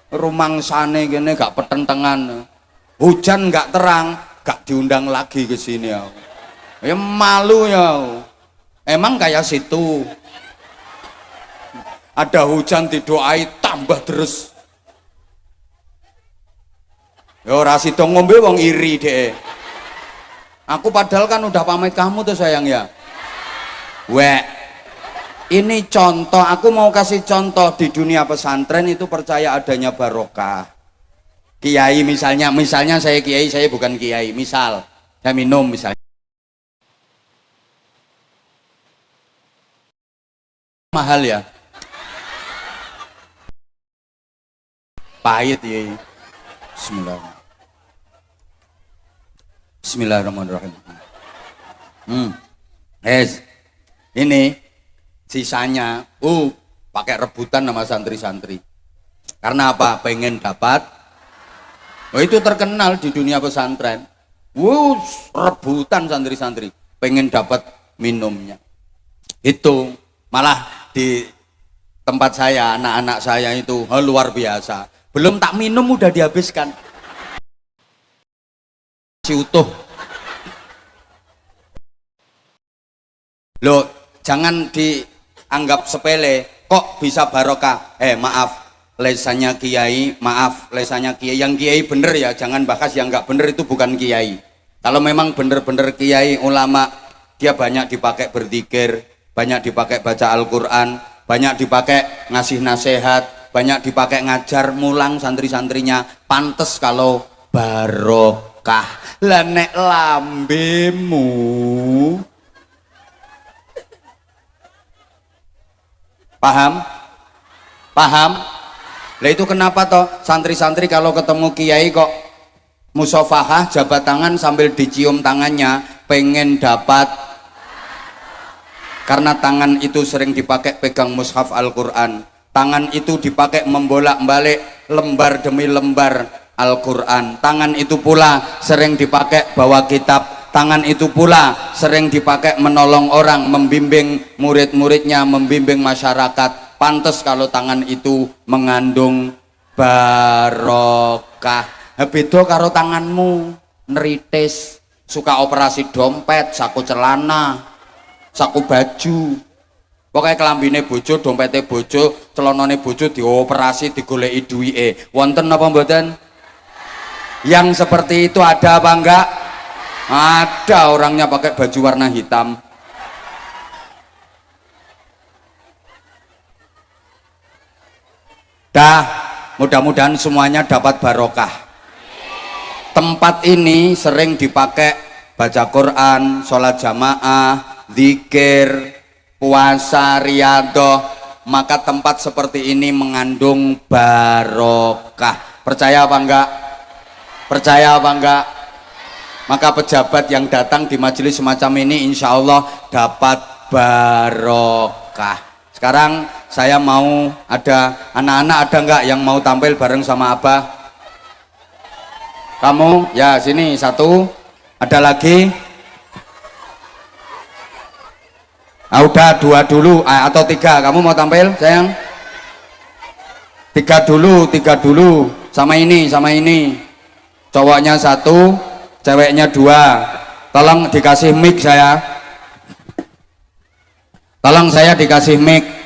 Rumangsane kene gak petentengan. Hujan gak terang, gak diundang lagi ke sini ya. Ya malu ya. Emang kayak situ. Ada hujan didoai tambah terus. Ya ora sida ngombe wong iri deh. Aku padahal kan udah pamit kamu tuh sayang ya. Wek, ini contoh, aku mau kasih contoh di dunia pesantren itu percaya adanya barokah. Kiai misalnya saya kiai, saya bukan kiai. Misal, saya minum misalnya. Mahal ya. Pahit ya. Bismillahirrahmanirrahim. Ini sisanya pakai rebutan sama santri-santri. Karena apa? Pengen dapat. Oh, itu terkenal di dunia pesantren. Rebutan santri-santri pengen dapat minumnya. Itu malah di tempat saya, anak-anak saya itu luar biasa. Belum tak minum udah dihabiskan. Si utuh. Loh, jangan dianggap sepele. Kok bisa barokah? Maaf, lesannya kiai, yang kiai bener ya, jangan bahas yang nggak bener, itu bukan kiai. Kalau memang bener-bener kiai ulama, dia banyak dipakai berzikir, banyak dipakai baca Al-Quran, banyak dipakai ngasih nasihat, banyak dipakai ngajar mulang santri-santrinya. Pantes kalau barokah. Lah nek lambemu paham? Lah itu kenapa toh santri-santri kalau ketemu kiai kok musafahah, jabat tangan sambil dicium tangannya, pengen dapat. Karena tangan itu sering dipakai pegang mushaf Al-Quran, tangan itu dipakai membolak-balik lembar demi lembar Al-Quran, tangan itu pula sering dipakai bawa kitab, tangan itu pula sering dipakai menolong orang, membimbing murid-muridnya, membimbing masyarakat. Pantes kalau tangan itu mengandung barokah. Beda karo tanganmu neritis, suka operasi dompet, saku celana, saku baju, pokoknya kelambine bojo, dompetnya bojo, celanane bojo dioperasi, digoleki duwike. Wonten apa mboten? Yang seperti itu ada apa enggak? Ada, orangnya pakai baju warna hitam. Dah, mudah-mudahan semuanya dapat barokah. Tempat ini sering dipakai baca Quran, sholat jamaah, zikir, puasa, riyadhah. Maka tempat seperti ini mengandung barokah. Percaya apa enggak? Percaya apa enggak? Maka pejabat yang datang di majelis semacam ini insya Allah dapat barokah. Sekarang saya mau, ada anak-anak ada enggak yang mau tampil bareng sama Abah? Kamu? Ya sini satu. Ada lagi? Udah dua dulu atau tiga. Kamu mau tampil sayang? Tiga dulu. Sama ini. Cowoknya satu, ceweknya dua. Tolong dikasih mic saya. Tolong saya dikasih mic.